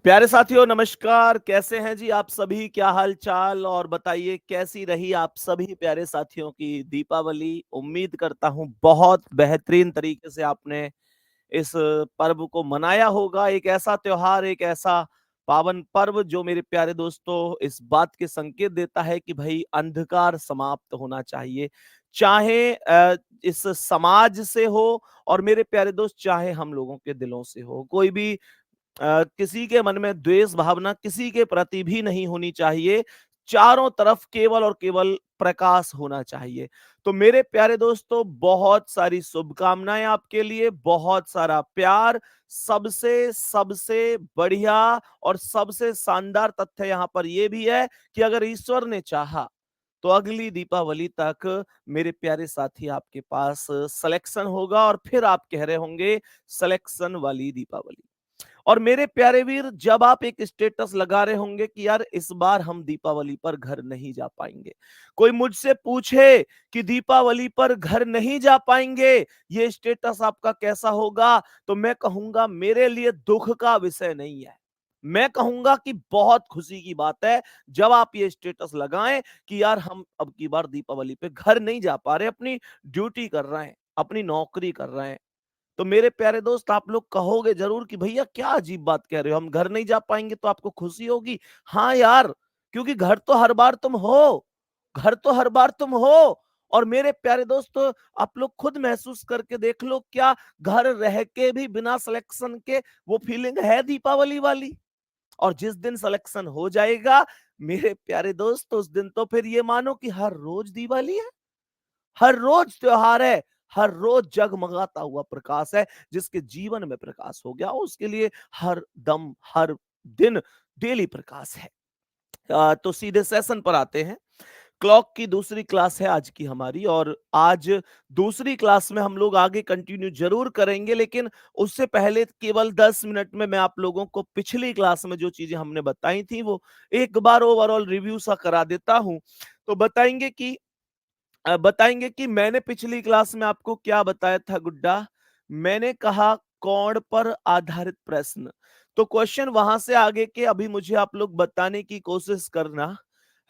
प्यारे साथियों नमस्कार। कैसे हैं जी आप सभी? क्या हाल चाल? और बताइए कैसी रही आप सभी प्यारे साथियों की दीपावली। उम्मीद करता हूं बहुत बेहतरीन तरीके से आपने इस पर्व को मनाया होगा। एक ऐसा त्योहार, एक ऐसा पावन पर्व जो मेरे प्यारे दोस्तों इस बात के संकेत देता है कि भाई अंधकार समाप्त होना चाहिए, चाहे इस समाज से हो और मेरे प्यारे दोस्त चाहे हम लोगों के दिलों से हो। कोई भी किसी के मन में द्वेष भावना किसी के प्रति भी नहीं होनी चाहिए। चारों तरफ केवल और केवल प्रकाश होना चाहिए। तो मेरे प्यारे दोस्तों बहुत सारी शुभकामनाएं आपके लिए, बहुत सारा प्यार। सबसे सबसे बढ़िया और सबसे शानदार तथ्य यहाँ पर यह भी है कि अगर ईश्वर ने चाहा तो अगली दीपावली तक मेरे प्यारे साथी आपके पास सिलेक्शन होगा और फिर आप कह रहे होंगे सिलेक्शन वाली दीपावली। और मेरे प्यारे वीर, जब आप एक स्टेटस लगा रहे होंगे कि यार इस बार हम दीपावली पर घर नहीं जा पाएंगे, कोई मुझसे पूछे कि दीपावली पर घर नहीं जा पाएंगे, ये स्टेटस आपका कैसा होगा, तो मैं कहूंगा मेरे लिए दुख का विषय नहीं है। मैं कहूंगा कि बहुत खुशी की बात है जब आप ये स्टेटस लगाएं कि यार हम अब की बार दीपावली पे घर नहीं जा पा रहे, अपनी ड्यूटी कर रहे हैं, अपनी नौकरी कर रहे हैं। तो मेरे प्यारे दोस्त आप लोग कहोगे जरूर कि भैया क्या अजीब बात कह रहे हो, हम घर नहीं जा पाएंगे तो आपको खुशी होगी। हाँ यार, क्योंकि घर तो हर बार तुम हो, घर तो हर बार तुम हो। और मेरे प्यारे दोस्त आप लोग खुद महसूस करके देख लो, क्या घर रह के भी बिना सिलेक्शन के वो फीलिंग है दीपावली वाली? और जिस दिन सिलेक्शन हो जाएगा मेरे प्यारे दोस्त, उस दिन तो फिर ये मानो कि हर रोज दिवाली है, हर रोज त्योहार है, हर रोज जगमगाता हुआ प्रकाश है। जिसके जीवन में प्रकाश हो गया उसके लिए हर दम हर दिन डेली प्रकाश है। तो सीधे सेशन पर आते हैं। क्लॉक की दूसरी क्लास है आज की हमारी, और आज दूसरी क्लास में हम लोग आगे कंटिन्यू जरूर करेंगे, लेकिन उससे पहले केवल 10 मिनट में मैं आप लोगों को पिछली क्लास में जो चीजें हमने बताई थी वो एक बार ओवरऑल रिव्यू सा करा देता हूं। तो बताएंगे कि मैंने पिछली क्लास में आपको क्या बताया था गुड्डा। मैंने कहा कोण पर आधारित प्रश्न। तो क्वेश्चन वहां से आगे के अभी मुझे आप लोग बताने की कोशिश करना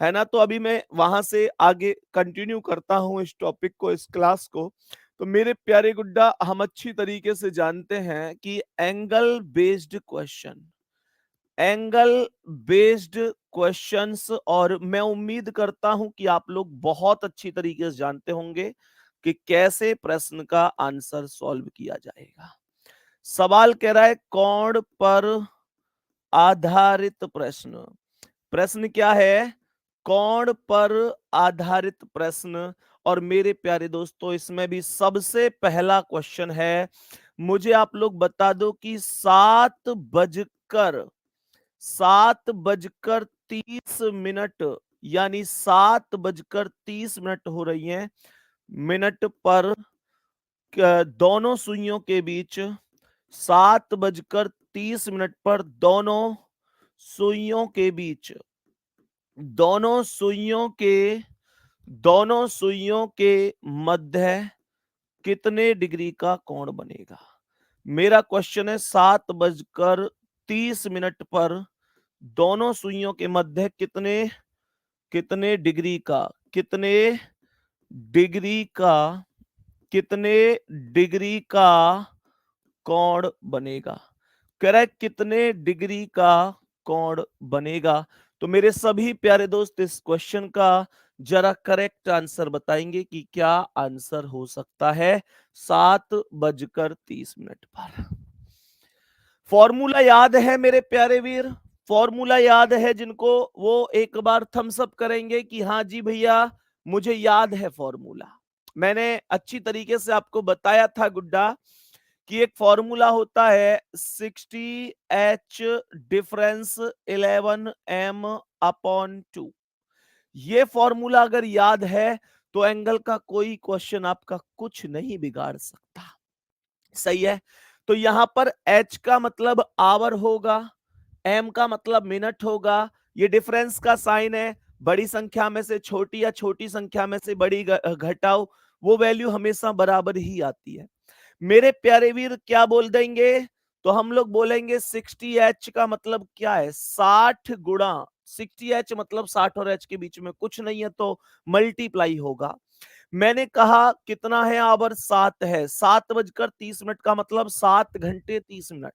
है ना। तो अभी मैं वहां से आगे कंटिन्यू करता हूं इस टॉपिक को, इस क्लास को। तो मेरे प्यारे गुड्डा, हम अच्छी तरीके से जानते हैं कि angle based question, angle based questions, और मैं उम्मीद करता हूं कि आप लोग बहुत अच्छी तरीके से जानते होंगे कि कैसे प्रश्न का आंसर सॉल्व किया जाएगा। सवाल कह रहा है कोण पर आधारित प्रश्न। प्रश्न क्या है? कोण पर आधारित प्रश्न। और मेरे प्यारे दोस्तों इसमें भी सबसे पहला क्वेश्चन है, मुझे आप लोग बता दो कि 7:30 यानी 7:30 हो रही हैं मिनट पर, दोनों सुइयों के बीच 7:30 पर सुइयों के बीच दोनों सुइयों के दोनों सुइयों के मध्य कितने डिग्री का कोण बनेगा? मेरा क्वेश्चन है 7:30 पर दोनों सुइयों के मध्य कितने कितने डिग्री का कितने डिग्री का कितने डिग्री का कोण बनेगा? कह रहा है कितने डिग्री का कोण बनेगा। तो मेरे सभी प्यारे दोस्त इस क्वेश्चन का जरा करेक्ट आंसर बताएंगे कि क्या आंसर हो सकता है 7:30 पर। फॉर्मूला याद है मेरे प्यारे वीर? फॉर्मूला याद है जिनको, वो एक बार थम्स अप करेंगे कि हाँ जी भैया मुझे याद है फॉर्मूला। मैंने अच्छी तरीके से आपको बताया था गुड्डा कि एक फॉर्मूला होता है 60H डिफरेंस 11m/2। ये फॉर्मूला अगर याद है तो एंगल का कोई क्वेश्चन आपका कुछ नहीं बिगाड़ सकता। सही है। तो यहां पर H का मतलब आवर होगा, M का मतलब मिनट होगा। ये डिफरेंस का साइन है, बड़ी संख्या में से छोटी या छोटी संख्या में से बड़ी घटाओ, वो वैल्यू हमेशा बराबर ही आती है। मेरे प्यारे वीर क्या बोल देंगे? तो हम लोग बोलेंगे 60H का मतलब क्या है, 60 गुणा 60H मतलब 60 और H के बीच में कुछ नहीं है, तो मल्टीप्लाई होगा। मैंने कहा कितना है आवर, 7 है, 7:30 का मतलब 7 घंटे 30 मिनट।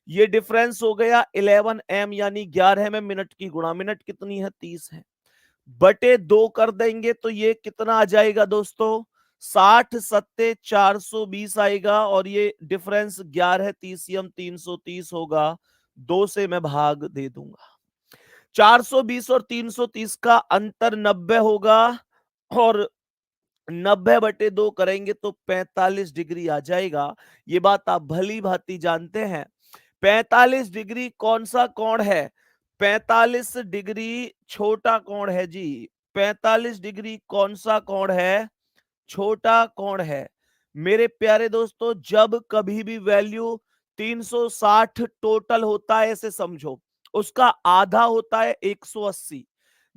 ये डिफरेंस हो गया 11 m, यानी 11 में मिनट की गुणा, मिनट कितनी है, 30 है, बटे 2 कर देंगे तो ये कितना आ जाएगा दोस्तों, 60 सत्ते 420 आएगा, और ये डिफरेंस 11 30 330 होगा, 2 से मैं भाग दे दूंगा। 420 और 330 का अंतर 90 होगा, और 90/2 करेंगे तो 45 डिग्री आ जाएगा। ये बात आप भली भांति जानते हैं। 45 डिग्री कौन सा कोण है, 45 डिग्री छोटा कोण है जी। 45 डिग्री कौन सा कोण है, छोटा कोण है। मेरे प्यारे दोस्तों, जब कभी भी वैल्यू 360 टोटल होता है, ऐसे समझो, उसका आधा होता है 180।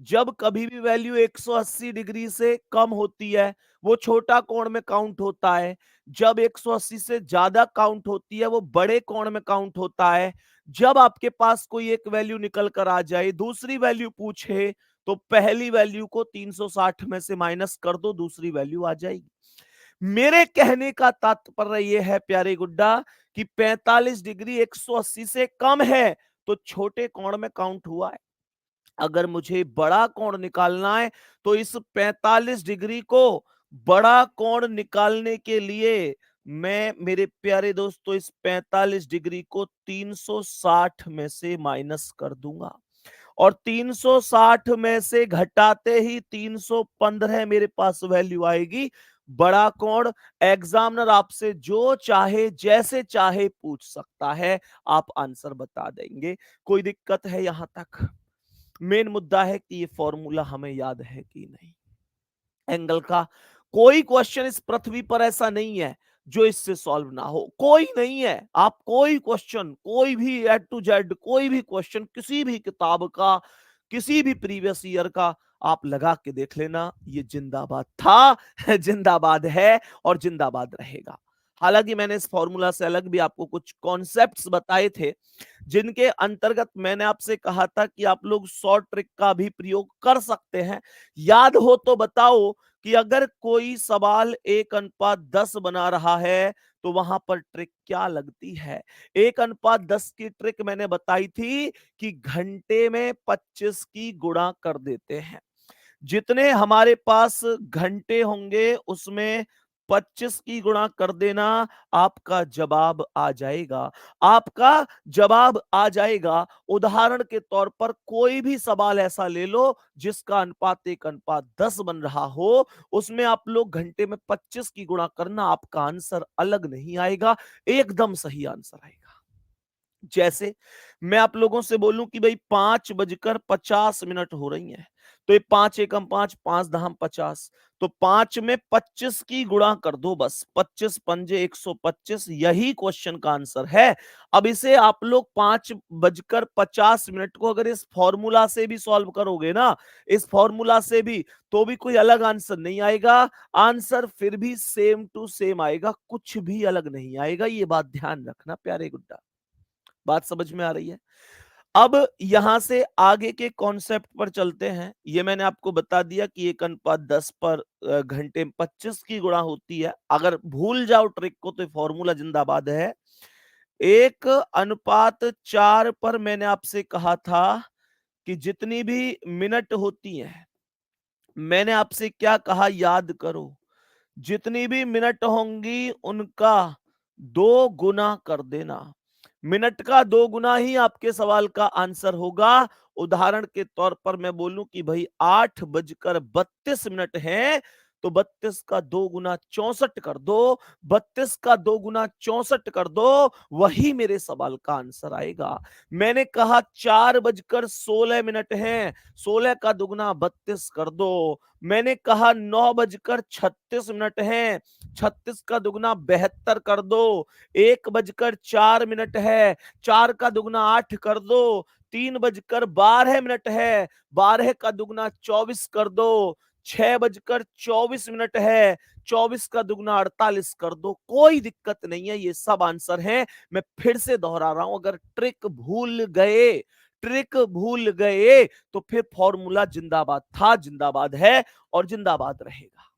जब कभी भी वैल्यू 180 डिग्री से कम होती है, वो छोटा कोण में काउंट होता है। जब 180 से ज्यादा काउंट होती है, वो बड़े कोण में काउंट होता है। जब आपके पास कोई एक वैल्यू निकल कर आ जाए, दूसरी वैल्यू पूछे, तो पहली वैल्यू को 360 में से माइनस कर दो, दूसरी वैल्यू आ जाएगी। मेरे कहने का तात्पर्य यह है प्यारे गुड्डा, कि 45 डिग्री 180 से कम है तो छोटे कोण में काउंट हुआ है। अगर मुझे बड़ा कोण निकालना है, तो इस 45 डिग्री को बड़ा कोण निकालने के लिए मैं, मेरे प्यारे दोस्तों, इस 45 डिग्री को 360 में से माइनस कर दूंगा, और 360 में से घटाते ही 315 मेरे पास वैल्यू आएगी। बड़ा कोण एग्जामिनर आपसे जो चाहे जैसे चाहे पूछ सकता है, आप आंसर बता देंगे। कोई दिक्कत है यहां तक? मेन मुद्दा है कि ये फॉर्मूला हमें याद है कि नहीं। एंगल का कोई क्वेश्चन इस पृथ्वी पर ऐसा नहीं है जो इससे सॉल्व ना हो, कोई नहीं है। आप कोई क्वेश्चन, कोई भी A to Z, कोई भी क्वेश्चन किसी भी किताब का, किसी भी प्रीवियस ईयर का आप लगा के देख लेना, ये जिंदाबाद था, जिंदाबाद है, और जिंदाबाद रहेगा। हालांकि मैंने इस फॉर्मूला से अलग भी आपको कुछ कॉन्सेप्ट्स बताए थे, जिनके अंतर्गत मैंने आपसे कहा था कि आप लोग शॉर्ट ट्रिक का भी प्रयोग कर सकते हैं। याद हो तो बताओ कि अगर कोई सवाल 1:10 बना रहा है, तो वहां पर ट्रिक क्या लगती है। 1:10 की ट्रिक मैंने बताई थी कि घंटे में 25 की गुणा कर देते हैं। जितने हमारे पास घंटे होंगे, उसमें 25 की गुणा कर देना, आपका जवाब आ जाएगा। आपका जवाब आ जाएगा। उदाहरण के तौर पर कोई भी सवाल ऐसा ले लो जिसका अनुपात 1:10 बन रहा हो, उसमें आप लोग घंटे में 25 की गुणा करना, आपका आंसर अलग नहीं आएगा, एकदम सही आंसर आएगा। जैसे मैं आप लोगों से बोलूं कि भाई 5:50 हो रही हैं, तो ये 5 एकम 5, 5 दहम 50, तो 5 में 25 की गुणा कर दो, बस 25 पंजे 125, यही क्वेश्चन का आंसर है। अब इसे आप लोग 5:50 को अगर इस फॉर्मूला से भी सॉल्व करोगे ना, इस फॉर्मूला से भी, तो भी कोई अलग आंसर नहीं आएगा। आंसर फिर भी सेम टू सेम आएगा, कुछ भी अलग नहीं आएगा। ये बात ध्यान रखना प्यारे गुड्डा। बात समझ में आ रही है? अब यहां से आगे के कॉन्सेप्ट पर चलते हैं। ये मैंने आपको बता दिया कि 1:10 पर घंटे में 25 की गुणा होती है। अगर भूल जाओ ट्रिक को, तो फॉर्मूला जिंदाबाद है। 1:4 पर मैंने आपसे कहा था कि जितनी भी मिनट होती हैं, मैंने आपसे क्या कहा याद करो, जितनी भी मिनट होंगी उनका 2 गुना कर देना। मिनट का 2 गुना ही आपके सवाल का आंसर होगा। उदाहरण के तौर पर मैं बोलूं कि भाई 8:32 है, तो 32 का 2 गुना 64 कर दो, 32 का 2 गुना 64 कर दो, वही मेरे सवाल का आंसर आएगा। मैंने कहा 4:16 है, 16 का दुगना 32 कर दो। मैंने कहा 9:36 है, 36 का दुगना 72 कर दो। 1:04 है, 4 का दुगना 8 कर दो। 3:12 है, 12 का दुगना 24 कर दो। 6:24 है, 24 का दुगना 48 कर दो, कोई दिक्कत नहीं है, ये सब आंसर है। मैं फिर से दोहरा रहा हूं, अगर ट्रिक भूल गए तो फिर फॉर्मूला जिंदाबाद था, जिंदाबाद है और जिंदाबाद रहेगा।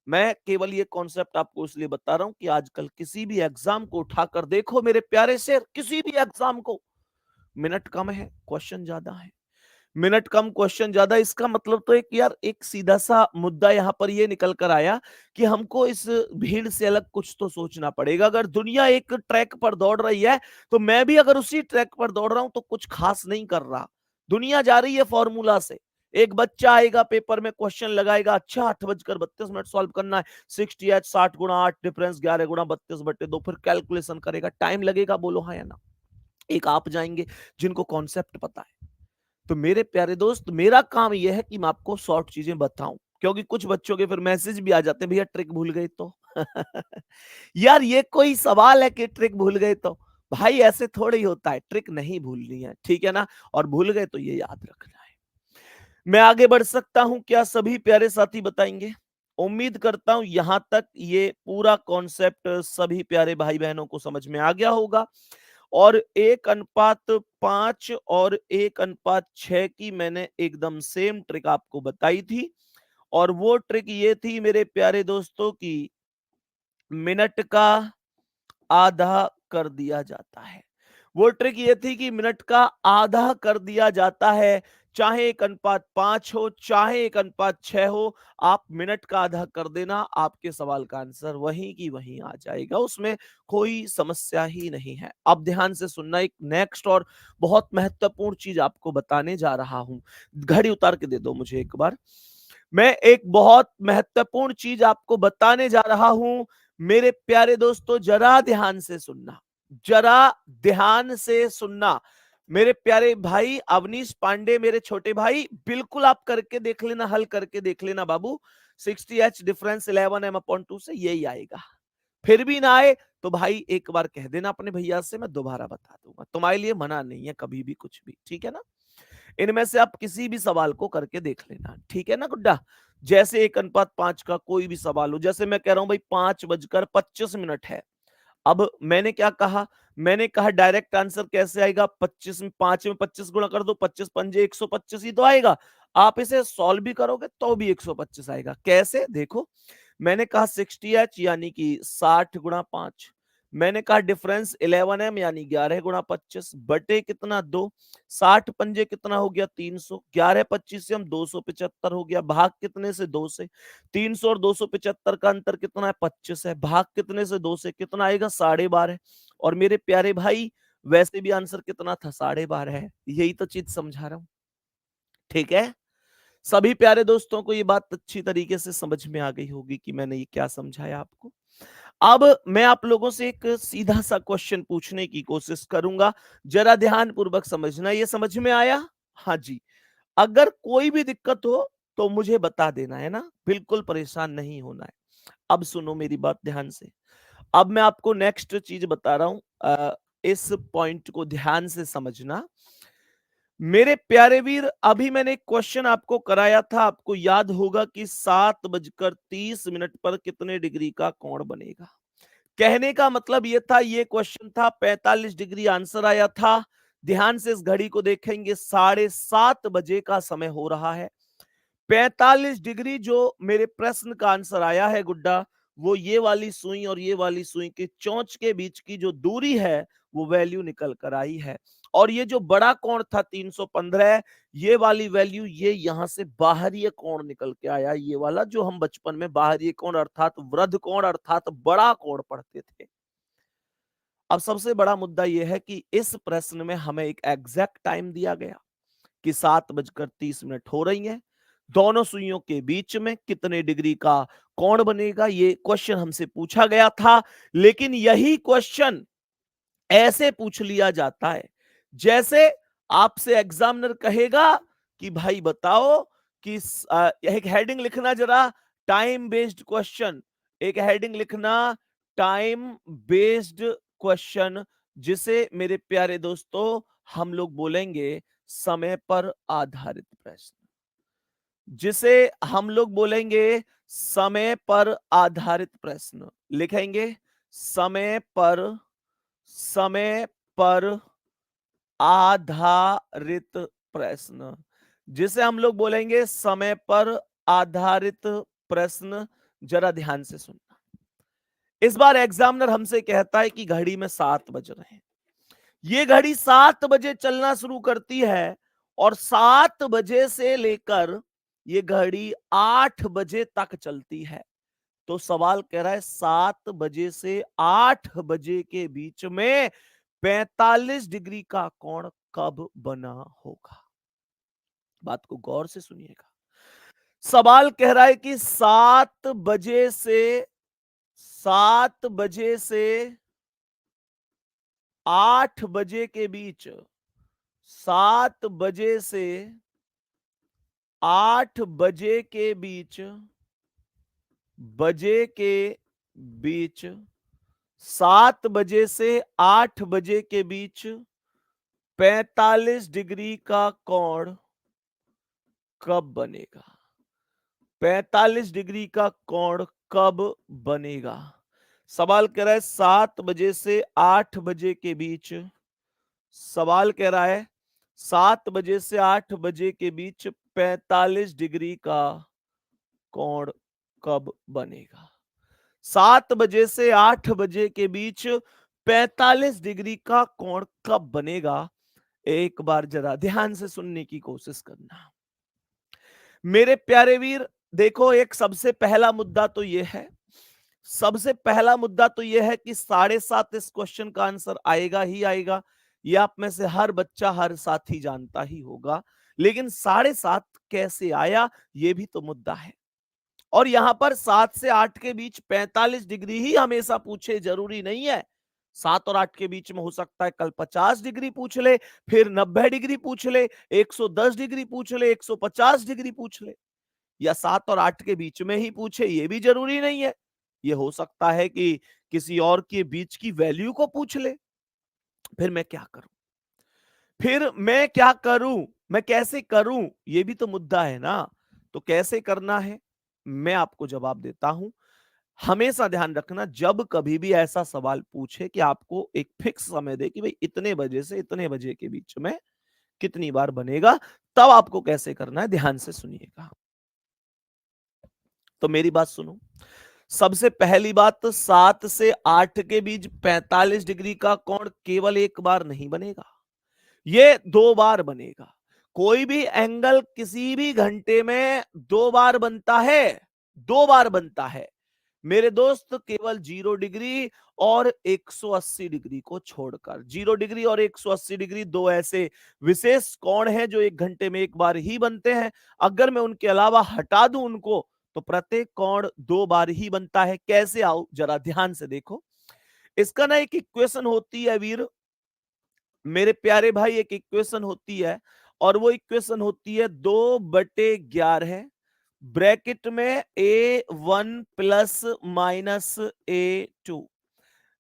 मैं केवल ये कॉन्सेप्ट आपको इसलिए बता रहा हूं कि आजकल किसी भी एग्जाम को उठाकर देखो मेरे प्यारे से, किसी भी एग्जाम को, मिनट कम है, क्वेश्चन ज्यादा है। मिनट कम, क्वेश्चन ज्यादा, इसका मतलब तो एक यार, एक सीधा सा मुद्दा यहां पर ये निकल कर आया कि हमको इस भीड़ से अलग कुछ तो सोचना पड़ेगा। अगर दुनिया एक ट्रैक पर दौड़ रही है तो मैं भी अगर उसी ट्रैक पर दौड़ रहा हूं तो कुछ खास नहीं कर रहा। दुनिया जा रही है फॉर्मूला से। एक बच्चा आएगा पेपर में क्वेश्चन लगाएगा, अच्छा 8:32 सॉल्व करना है, 60h 60 × 8 डिफरेंस 11 × 32/2, फिर कैलकुलेशन करेगा, टाइम लगेगा, बोलो हाँ या ना। एक आप जाएंगे जिनको कॉन्सेप्ट पता है। तो मेरे प्यारे दोस्त, मेरा काम यह है कि मैं आपको शॉर्ट चीजें बताऊं, क्योंकि कुछ बच्चों के फिर मैसेज भी आ जाते हैं, भैया ट्रिक भूल गए तो। यार ये कोई सवाल है कि ट्रिक भूल गए तो? भाई ऐसे थोड़ा ही होता है, ट्रिक नहीं भूलनी है, ठीक है ना, और भूल गए तो ये याद रखना है। मैं आगे बढ़ सकता हूं क्या? सभी प्यारे साथी बताएंगे। उम्मीद करता हूं यहां तक ये पूरा कॉन्सेप्ट सभी प्यारे भाई बहनों को समझ में आ गया होगा। और 1:5 और 1:6 की मैंने एकदम सेम ट्रिक आपको बताई थी। और वो ट्रिक ये थी मेरे प्यारे दोस्तों की मिनट का आधा कर दिया जाता है। वो ट्रिक ये थी कि मिनट का आधा कर दिया जाता है, चाहे 1:5 हो, चाहे 1:6 हो, आप मिनट का आधा कर देना, आपके सवाल का आंसर वहीं की वहीं आ जाएगा, उसमें कोई समस्या ही नहीं है। अब ध्यान से सुनना, एक नेक्स्ट और बहुत महत्वपूर्ण चीज आपको बताने जा रहा हूं। घड़ी उतार के दे दो मुझे एक बार। मैं एक बहुत महत्वपूर्ण चीज आपको बताने जा रहा हूं, मेरे प्यारे दोस्तों, जरा ध्यान से सुनना, जरा ध्यान से सुनना। मेरे प्यारे भाई अवनीश पांडे, मेरे छोटे भाई, बिल्कुल आप करके देख लेना, हल करके देख लेना बाबू। 60h डिफरेंस 11m/2 से यही आएगा। फिर भी ना आए तो भाई एक बार कह देना अपने भैया से, मैं दोबारा बता दूंगा, तुम्हारे लिए मना नहीं है कभी भी कुछ भी, ठीक है ना। इनमें से आप किसी भी सवाल को करके देख लेना, ठीक है ना गुड्डा। जैसे 1:5 का कोई भी सवाल हो, जैसे मैं कह रहा हूं भाई 5:25 है। अब मैंने क्या कहा? मैंने कहा डायरेक्ट आंसर कैसे आएगा? 25 में 5 में 25 गुणा कर दो, 25 पंजे 125 ही तो आएगा। आप इसे सॉल्व भी करोगे तो भी 125 आएगा। कैसे? देखो, मैंने कहा 60h यानी कि 60 × 5, मैंने कहा डिफरेंस 11m यानी 11 × 25 बटे कितना 2, 60 पंजे कितना हो गया 300, 11 25 से हम 275 हो गया, भाग कितने से 2 से, 300 और 275 का अंतर कितना है 25 है, भाग कितने से 2 से कितना आएगा 12.5। और मेरे प्यारे भाई वैसे भी आंसर कितना था 12.5 है, यही तो चीज समझा रहा हूं, ठीक है। सभी प्यारे दोस्तों को ये बात अच्छी तरीके से समझ में आ गई होगी कि मैंने ये क्या समझाया आपको। अब मैं आप लोगों से एक सीधा सा क्वेश्चन पूछने की कोशिश करूंगा, जरा ध्यान पूर्वक समझना। ये समझ में आया? हाँ जी। अगर कोई भी दिक्कत हो तो मुझे बता देना, है ना, बिल्कुल परेशान नहीं होना है। अब सुनो मेरी बात ध्यान से। अब मैं आपको नेक्स्ट चीज बता रहा हूं, इस पॉइंट को ध्यान से समझना मेरे प्यारे वीर। अभी मैंने एक क्वेश्चन आपको कराया था, आपको याद होगा कि 7:30 पर कितने डिग्री का कोण बनेगा। कहने का मतलब ये था, ये क्वेश्चन था 45 डिग्री आंसर आया था। ध्यान से इस घड़ी को देखेंगे, 7:30 का समय हो रहा है। 45 डिग्री जो मेरे प्रश्न का आंसर आया है गुड्डा, वो ये वाली सुई और ये वाली सुई के चोंच के बीच की जो दूरी है वो वैल्यू निकल कर आई है। और ये जो बड़ा कोण था 315, ये वाली वैल्यू ये यहां से बाहरी कोण निकल के आया, ये वाला जो हम बचपन में बाहरी कोण अर्थात वृद्ध कोण अर्थात बड़ा कोण पढ़ते थे। अब सबसे बड़ा मुद्दा यह है कि इस प्रश्न में हमें एक एग्जैक्ट टाइम दिया गया कि 7:30 हो रही है, दोनों सुइयों के बीच में कितने डिग्री का कोण बनेगा, ये क्वेश्चन हमसे पूछा गया था। लेकिन यही क्वेश्चन ऐसे पूछ लिया जाता है जैसे आपसे एग्जामिनर कहेगा कि भाई बताओ कि एक हेडिंग लिखना जरा, टाइम बेस्ड क्वेश्चन। एक हेडिंग लिखना, टाइम बेस्ड क्वेश्चन, जिसे मेरे प्यारे दोस्तों हम लोग बोलेंगे समय पर आधारित प्रश्न, जिसे हम लोग बोलेंगे समय पर आधारित प्रश्न लिखेंगे। समय पर, समय पर आधारित प्रश्न, जिसे हम लोग बोलेंगे समय पर आधारित प्रश्न। जरा ध्यान से सुनना। इस बार एग्जामिनर हमसे कहता है कि घड़ी में 7 बज रहे हैं। ये घड़ी 7 बजे चलना शुरू करती है और 7 बजे से लेकर ये घड़ी 8 बजे तक चलती है। तो सवाल कह रहा है 7 बजे से 8 बजे के बीच में 45 डिग्री का कोण कब बना होगा। बात को गौर से सुनिएगा। सवाल कह रहा है कि 7 बजे से 8 बजे के बीच, 7 बजे से 8 बजे के बीच, बजे के बीच, 7 बजे से 8 बजे के बीच 45 डिग्री का कोण कब बनेगा। 45 डिग्री का कोण कब बनेगा। सवाल कह रहा है 7 बजे से 8 बजे के बीच, सवाल कह रहा है 7 बजे से 8 बजे के बीच 45 डिग्री का कोण कब बनेगा। 7 बजे से 8 बजे के बीच 45 डिग्री का कोण कब बनेगा। एक बार जरा ध्यान से सुनने की कोशिश करना मेरे प्यारे वीर। देखो, एक सबसे पहला मुद्दा तो यह है, सबसे पहला मुद्दा तो यह है कि 7:30 इस क्वेश्चन का आंसर आएगा ही आएगा। ये आप में से हर बच्चा, हर साथी जानता ही होगा। लेकिन 7:30 कैसे आया, यह भी तो मुद्दा है। और यहां पर 7 से 8 के बीच 45 डिग्री ही हमेशा पूछे, जरूरी नहीं है। 7 और 8 के बीच में हो सकता है कल 50 डिग्री पूछ ले, फिर 90 डिग्री पूछ ले, 110 डिग्री पूछ ले, 150 डिग्री पूछ ले, या 7 और 8 के बीच में ही पूछे, ये भी जरूरी नहीं है। ये हो सकता है कि किसी और के बीच की वैल्यू को पूछ ले। फिर मैं क्या करूं, फिर मैं क्या करूं, मैं कैसे करूं, ये भी तो मुद्दा है ना। तो कैसे करना है, मैं आपको जवाब देता हूं। हमेशा ध्यान रखना, जब कभी भी ऐसा सवाल पूछे कि आपको एक फिक्स समय दे कि भाई इतने बजे से इतने बजे के बीच में कितनी बार बनेगा, तब आपको कैसे करना है, ध्यान से सुनिएगा। तो मेरी बात सुनो। सबसे पहली बात तो 7 से 8 के बीच 45 डिग्री का कोण केवल एक बार नहीं बनेगा, ये 2 बार बनेगा। कोई भी एंगल किसी भी घंटे में 2 बार बनता है, 2 बार बनता है मेरे दोस्त, केवल 0 डिग्री और 180 डिग्री को छोड़कर। 0 डिग्री और 180 डिग्री दो ऐसे विशेष कोण हैं जो एक घंटे में एक बार ही बनते हैं। अगर मैं उनके अलावा हटा दूं उनको, तो प्रत्येक कोण 2 बार ही बनता है। कैसे, आओ जरा ध्यान से देखो। इसका ना एक इक्वेशन होती है वीर, मेरे प्यारे भाई, एक इक्वेशन होती है, और वो इक्वेशन होती है 2/11 ब्रैकेट में A1 प्लस माइनस A2।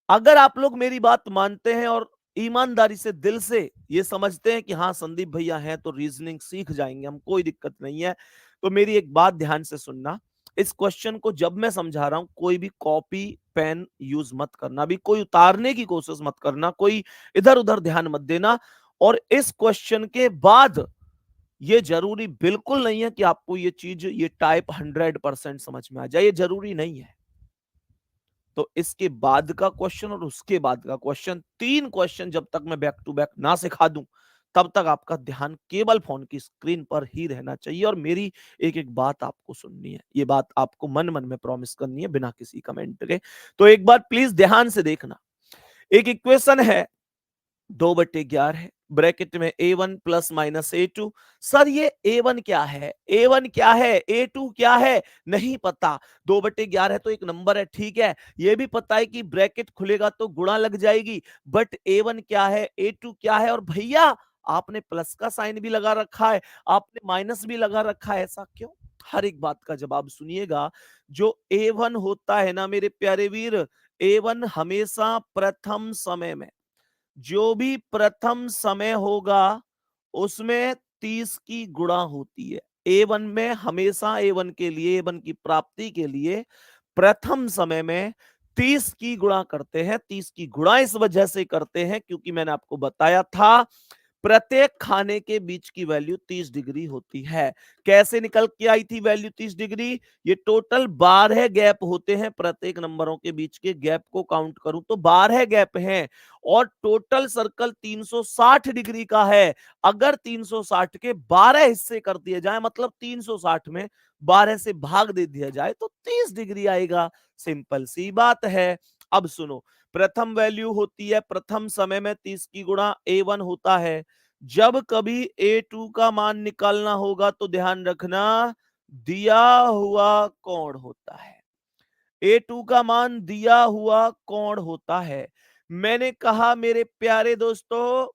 अगर आप लोग मेरी बात मानते हैं और ईमानदारी से, दिल से ये समझते हैं कि हाँ संदीप भैया हैं तो रीजनिंग सीख जाएंगे हम, कोई दिक्कत नहीं है, तो मेरी एक बात ध्यान से सुनना। इस क्वेश्चन को जब मैं समझा रहा हूं, कोई भी कॉपी पेन यूज मत करना, भी कोई उतारने की कोशिश मत करना, कोई इधर उधर ध्यान मत देना। और इस क्वेश्चन के बाद ये जरूरी बिल्कुल नहीं है कि आपको ये चीज, ये टाइप 100% समझ में आ जाए, ये जरूरी नहीं है। तो इसके बाद का क्वेश्चन और उसके बाद का क्वेश्चन, 3 क्वेश्चन जब तक मैं बैक टू बैक ना सिखा दूं, तब तक आपका ध्यान केवल फोन की स्क्रीन पर ही रहना चाहिए। और मेरी एक एक बात आपको सुननी है, ये बात आपको मन मन में प्रॉमिस करनी है, बिना किसी कमेंट के। तो एक बार प्लीज ध्यान से देखना। एक इक्वेशन है 2/11 है, ब्रैकेट में A1 plus minus A2। Sir ये A1 क्या है, A1 क्या है, A2 क्या है, नहीं पता। 2/11 है तो एक नंबर है, ठीक है। ये भी पता है कि ब्रैकेट खुलेगा तो गुणा लग जाएगी, बट A1 क्या है, A2 क्या है। और भैया आपने प्लस का साइन भी लगा रखा है, आपने माइनस भी लगा रखा है, ऐसा क्यों। हर एक बात का जवाब सुनिएगा। जो A1 होता है ना मेरे प्यारे वीर, A1 हमेशा प्रथम समय में, जो भी प्रथम समय होगा उसमें 30 की गुणा होती है। A1 में हमेशा A1 के लिए, A1 की प्राप्ति के लिए प्रथम समय में 30 की गुणा करते हैं। 30 की गुणा इस वजह से करते हैं क्योंकि मैंने आपको बताया था प्रत्येक खाने के बीच की वैल्यू 30 डिग्री होती है। कैसे निकल के आई थी वैल्यू 30 डिग्री? ये टोटल 12 गैप होते हैं, प्रत्येक नंबरों के बीच के गैप को काउंट करूं तो 12 गैप हैं और टोटल सर्कल 360 डिग्री का है। अगर 360 के 12 हिस्से कर दिए जाए, मतलब 360 में 12 से भाग दे दिया जाए तो 30 डिग्री आएगा। सिंपल सी बात है। अब सुनो, प्रथम वैल्यू होती है प्रथम समय में 30 की गुणा A1 होता है। जब कभी A2 का मान निकालना होगा तो ध्यान रखना दिया हुआ कोण होता है। A2 का मान दिया हुआ कोण होता है। मैंने कहा मेरे प्यारे दोस्तों,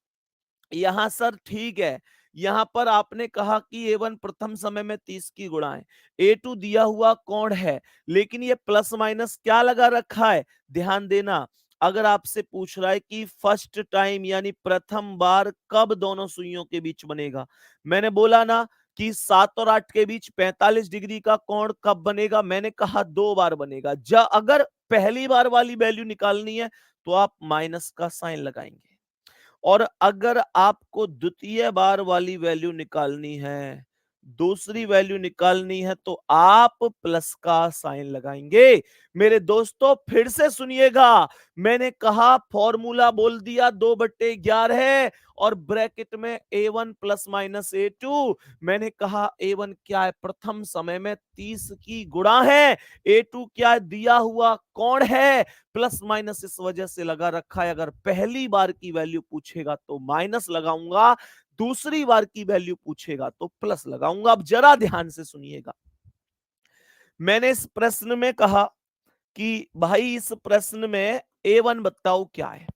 यहां सर ठीक है, यहां पर आपने कहा कि A1 प्रथम समय में 30 की गुणा है, A2 दिया हुआ कोण है, लेकिन ये प्लस माइनस क्या लगा रखा है? ध्यान देना, अगर आपसे पूछ रहा है कि फर्स्ट टाइम यानी प्रथम बार कब दोनों सुइयों के बीच बनेगा, मैंने बोला ना कि 7 और 8 के बीच 45 डिग्री का कोण कब बनेगा? मैंने कहा 2 बार बनेगा। अगर पहली बार वाली वैल्यू निकालनी है तो आप माइनस का साइन लगाएंगे, और अगर आपको द्वितीय बार वाली वैल्यू निकालनी है, दूसरी वैल्यू निकालनी है, तो आप प्लस का साइन लगाएंगे। मेरे दोस्तों फिर से सुनिएगा, मैंने कहा फॉर्मूला बोल दिया 2/11 और ब्रैकेट में A1 प्लस माइनस A2। मैंने कहा A1 क्या है? प्रथम समय में 30 की गुणा है। A2 क्या है? दिया हुआ कोण है। प्लस माइनस इस वजह से लगा रखा है, अगर पहली बार की वैल्यू पूछेगा तो माइनस लगाऊंगा, दूसरी बार की वैल्यू पूछेगा तो प्लस लगाऊंगा। अब जरा ध्यान से सुनिएगा, मैंने इस प्रश्न में कहा कि भाई इस प्रश्न में A1 बताओ क्या है।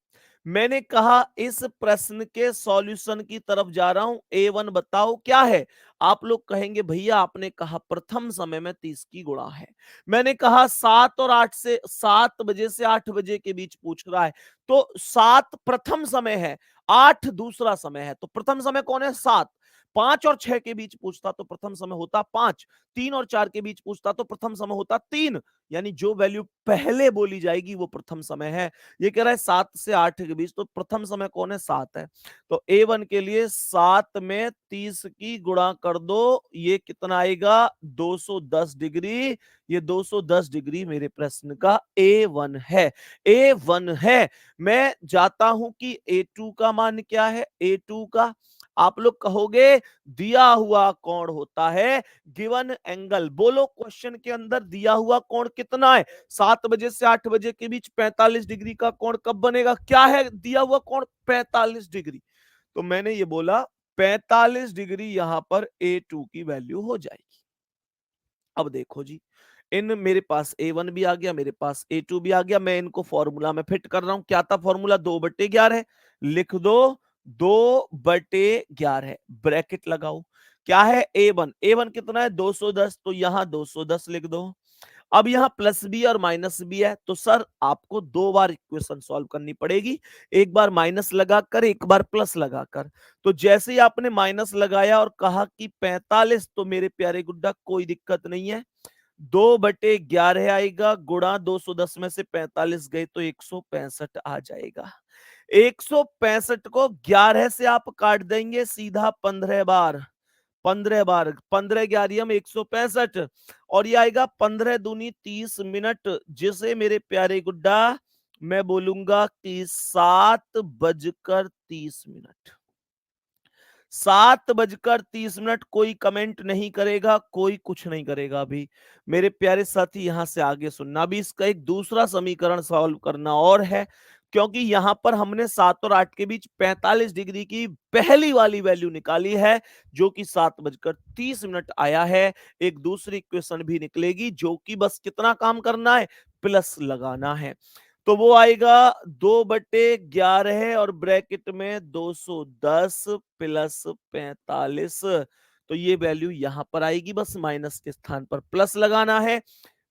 मैंने कहा इस प्रश्न के सॉल्यूशन की तरफ जा रहा हूं, A1 बताओ क्या है। आप लोग कहेंगे भैया आपने कहा प्रथम समय में 30 की गुणा है, मैंने कहा 7 और 8 से 7 बजे से 8 बजे के बीच पूछ रहा है, तो 7 प्रथम समय है, 8 दूसरा समय है, तो प्रथम समय कौन है? 7। 5 और 6 के बीच पूछता तो प्रथम समय होता 5। 3 और 4 के बीच पूछता तो प्रथम समय होता 3। यानी जो वैल्यू पहले बोली जाएगी वो प्रथम समय है। ये कह रहा है 7 से 8 के बीच, तो प्रथम समय कौन है? 7 है। तो A1 के लिए 7 में 30 की गुणा कर दो, ये कितना आएगा? 210 डिग्री। ये 210 डिग्री मेरे प्रश्न का A1 है। A1 है। मैं जाता हूं कि A2 का मान क्या है? A2 का आप लोग कहोगे दिया हुआ कोण होता है गिवन एंगल। बोलो क्वेश्चन के अंदर दिया हुआ कोण कितना है? 7 बजे से 8 बजे के बीच 45 डिग्री का कोण कब बनेगा? क्या है दिया हुआ कोण? 45 डिग्री। तो मैंने ये बोला 45 डिग्री यहां पर A2 की वैल्यू हो जाएगी। अब देखो जी, इन मेरे पास A1 भी आ गया, मेरे पास A2 भी आ गया, मैं इनको फॉर्मूला में फिट कर रहा हूं। क्या था फॉर्मूला? 2/11 लिख दो, 2/11 ब्रैकेट लगाओ। क्या है? A1, A1 कितना है? 210, तो यहां 210 लिख दो। अब यहां प्लस बी और माइनस बी है, तो सर आपको 2 बार इक्वेशन सॉल्व करनी पड़ेगी, एक बार माइनस लगाकर एक बार प्लस लगाकर। तो जैसे ही आपने माइनस लगाया और कहा कि 45, तो मेरे प्यारे गुड्डा कोई दिक्कत नहीं है, 2/11 आएगा, गुणा 210 में से 45 गए तो 165 आ जाएगा। 165 को 11 से आप काट देंगे सीधा 15 बार। 15 बार, 15 ग्यारह 165, और ये आएगा 15 दूनी 30 मिनट, जिसे मेरे प्यारे गुड्डा मैं बोलूंगा कि 7:30। 7:30। कोई कमेंट नहीं करेगा, कोई कुछ नहीं करेगा। अभी मेरे प्यारे साथी यहां से आगे सुनना, अभी इसका एक दूसरा समीकरण सॉल्व करना और है, क्योंकि यहां पर हमने 7 और 8 के बीच 45 डिग्री की पहली वाली वैल्यू निकाली है, जो कि 7:30 आया है। एक दूसरी इक्वेशन भी निकलेगी, जो कि बस कितना काम करना है? प्लस लगाना है। तो वो आएगा 2/11 और ब्रैकेट में 210 प्लस 45। तो ये वैल्यू यहां पर आएगी, बस माइनस के स्थान पर प्लस लगाना है।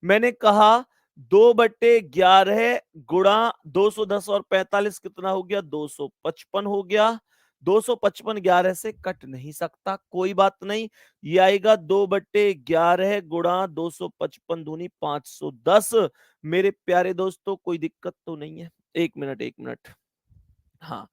मैंने कहा 2/11 गुणा 210 और 45 कितना हो गया? 255 हो गया। 255 11 से कट नहीं सकता, कोई बात नहीं। ये आएगा 2/11 गुणा 255 दूनी 510। मेरे प्यारे दोस्तों कोई दिक्कत तो नहीं है? एक मिनट, एक मिनट। हाँ,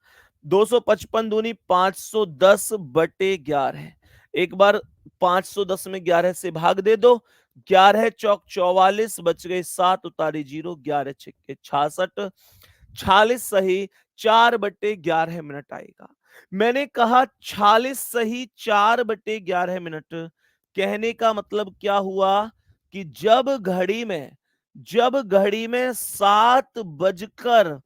255 दूनी 510/11। एक बार 510 में 11 से भाग दे दो। 11 चौक 44, बच गए 7, उतारी 0, 11 छिक्के 66, 46 सही 4/11 मिनट आएगा। मैंने कहा 46 सही 4/11 मिनट। कहने का मतलब क्या हुआ कि जब घड़ी में 7 बजकर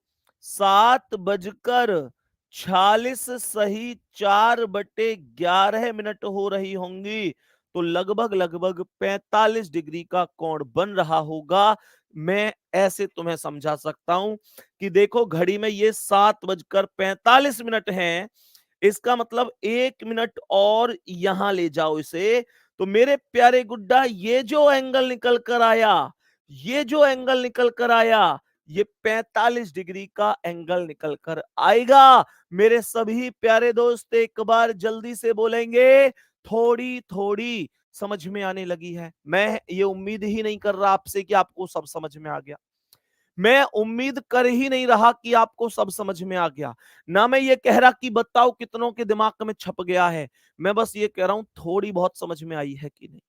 46 सही 4/11 मिनट हो रही होंगी, तो लगभग लगभग 45 डिग्री का कोण बन रहा होगा। मैं ऐसे तुम्हें समझा सकता हूं कि देखो घड़ी में ये 7 बजकर 45 मिनट है, इसका मतलब 1 मिनट और यहां ले जाओ इसे, तो मेरे प्यारे गुड्डा ये जो एंगल निकल कर आया, ये 45 डिग्री का एंगल निकल कर आएगा। मेरे सभी प्यारे दोस्त एक बार जल्दी से बोलेंगे, थोड़ी थोड़ी समझ में आने लगी है। मैं ये उम्मीद ही नहीं कर रहा आपसे कि आपको सब समझ में आ गया। मैं उम्मीद कर ही नहीं रहा कि आपको सब समझ में आ गया। ना मैं ये कह रहा कि बताओ कितनों के दिमाग में छप गया है। मैं बस ये कह रहा हूं थोड़ी बहुत समझ में आई है कि नहीं।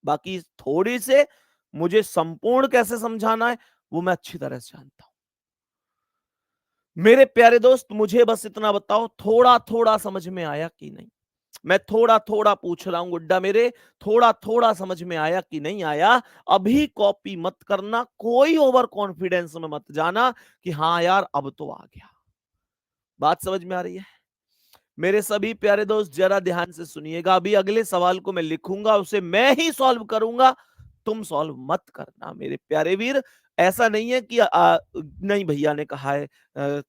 बाकी थोड़ी से मुझे संपूर्ण कैसे समझाना है वो मैं अच्छी तरह से जानता हूं। मेरे प्यारे दोस्त मुझे बस इतना बताओ थोड़ा थोड़ा समझ में आया कि नहीं। मैं थोड़ा थोड़ा पूछ रहा हूं गुड्डा मेरे, थोड़ा थोड़ा समझ में आया कि नहीं आया। अभी कॉपी मत करना, कोई ओवर कॉन्फिडेंस में मत जाना कि हाँ यार अब तो आ गया। बात समझ में आ रही है? मेरे सभी प्यारे दोस्त जरा ध्यान से सुनिएगा। अभी अगले सवाल को मैं लिखूंगा, उसे मैं ही सॉल्व करूंगा, तुम सॉल्व मत करना मेरे प्यारे वीर। ऐसा नहीं है कि नहीं भैया ने कहा है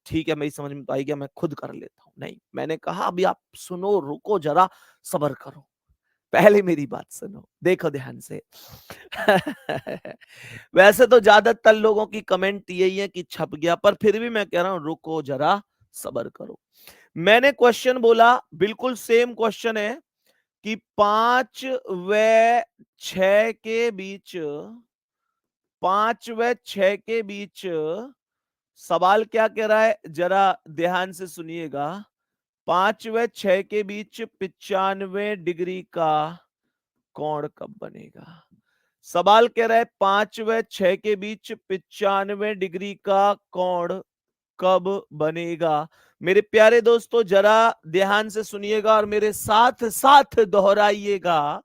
ठीक है मेरी समझ में तो आई गया, मैं खुद कर लेता हूं। नहीं, मैंने कहा अभी आप सुनो, रुको जरा, सब्र करो, पहले मेरी बात सुनो, देखो ध्यान से। वैसे तो ज्यादातर लोगों की कमेंट यही है कि छप गया, पर फिर भी मैं कह रहा हूं रुको जरा, सब्र करो। मैंने क्वेश्चन बोला, बिल्कुल सेम क्वेश्चन है कि 5 व 6 के बीच, 5 व 6 के बीच सवाल क्या कह रहा है, जरा ध्यान से सुनिएगा। 5 व 6 के बीच 95 डिग्री का कोण कब बनेगा? सवाल कह रहा है 5 व 6 के बीच 95 डिग्री का कोण कब बनेगा? मेरे प्यारे दोस्तों जरा ध्यान से सुनिएगा और मेरे साथ साथ दोहराइएगा।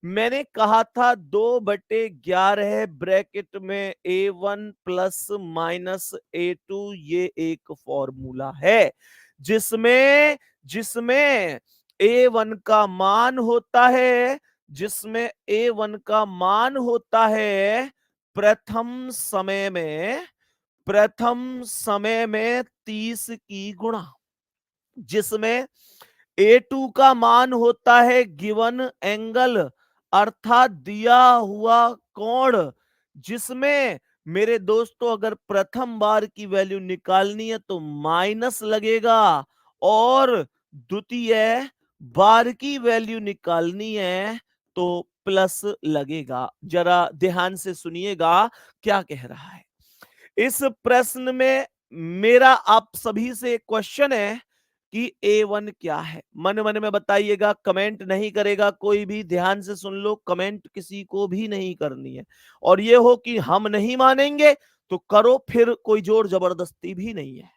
मैंने कहा था 2/11 ब्रैकेट में A1 प्लस माइनस A2, ये एक फॉर्मूला है जिसमें जिसमें A1 का मान होता है, जिसमें A1 का मान होता है प्रथम समय में 30 की गुणा, जिसमें A2 का मान होता है गिवन एंगल अर्थात दिया हुआ कोण, जिसमें मेरे दोस्तों अगर प्रथम बार की वैल्यू निकालनी है तो माइनस लगेगा और द्वितीय बार की वैल्यू निकालनी है तो प्लस लगेगा। जरा ध्यान से सुनिएगा क्या कह रहा है। इस प्रश्न में मेरा आप सभी से एक क्वेश्चन है कि A1 क्या है। मन मन में बताइएगा, कमेंट नहीं करेगा कोई भी, ध्यान से सुन लो, कमेंट किसी को भी नहीं करनी है। और ये हो कि हम नहीं मानेंगे तो करो, फिर कोई जोर जबरदस्ती भी नहीं है।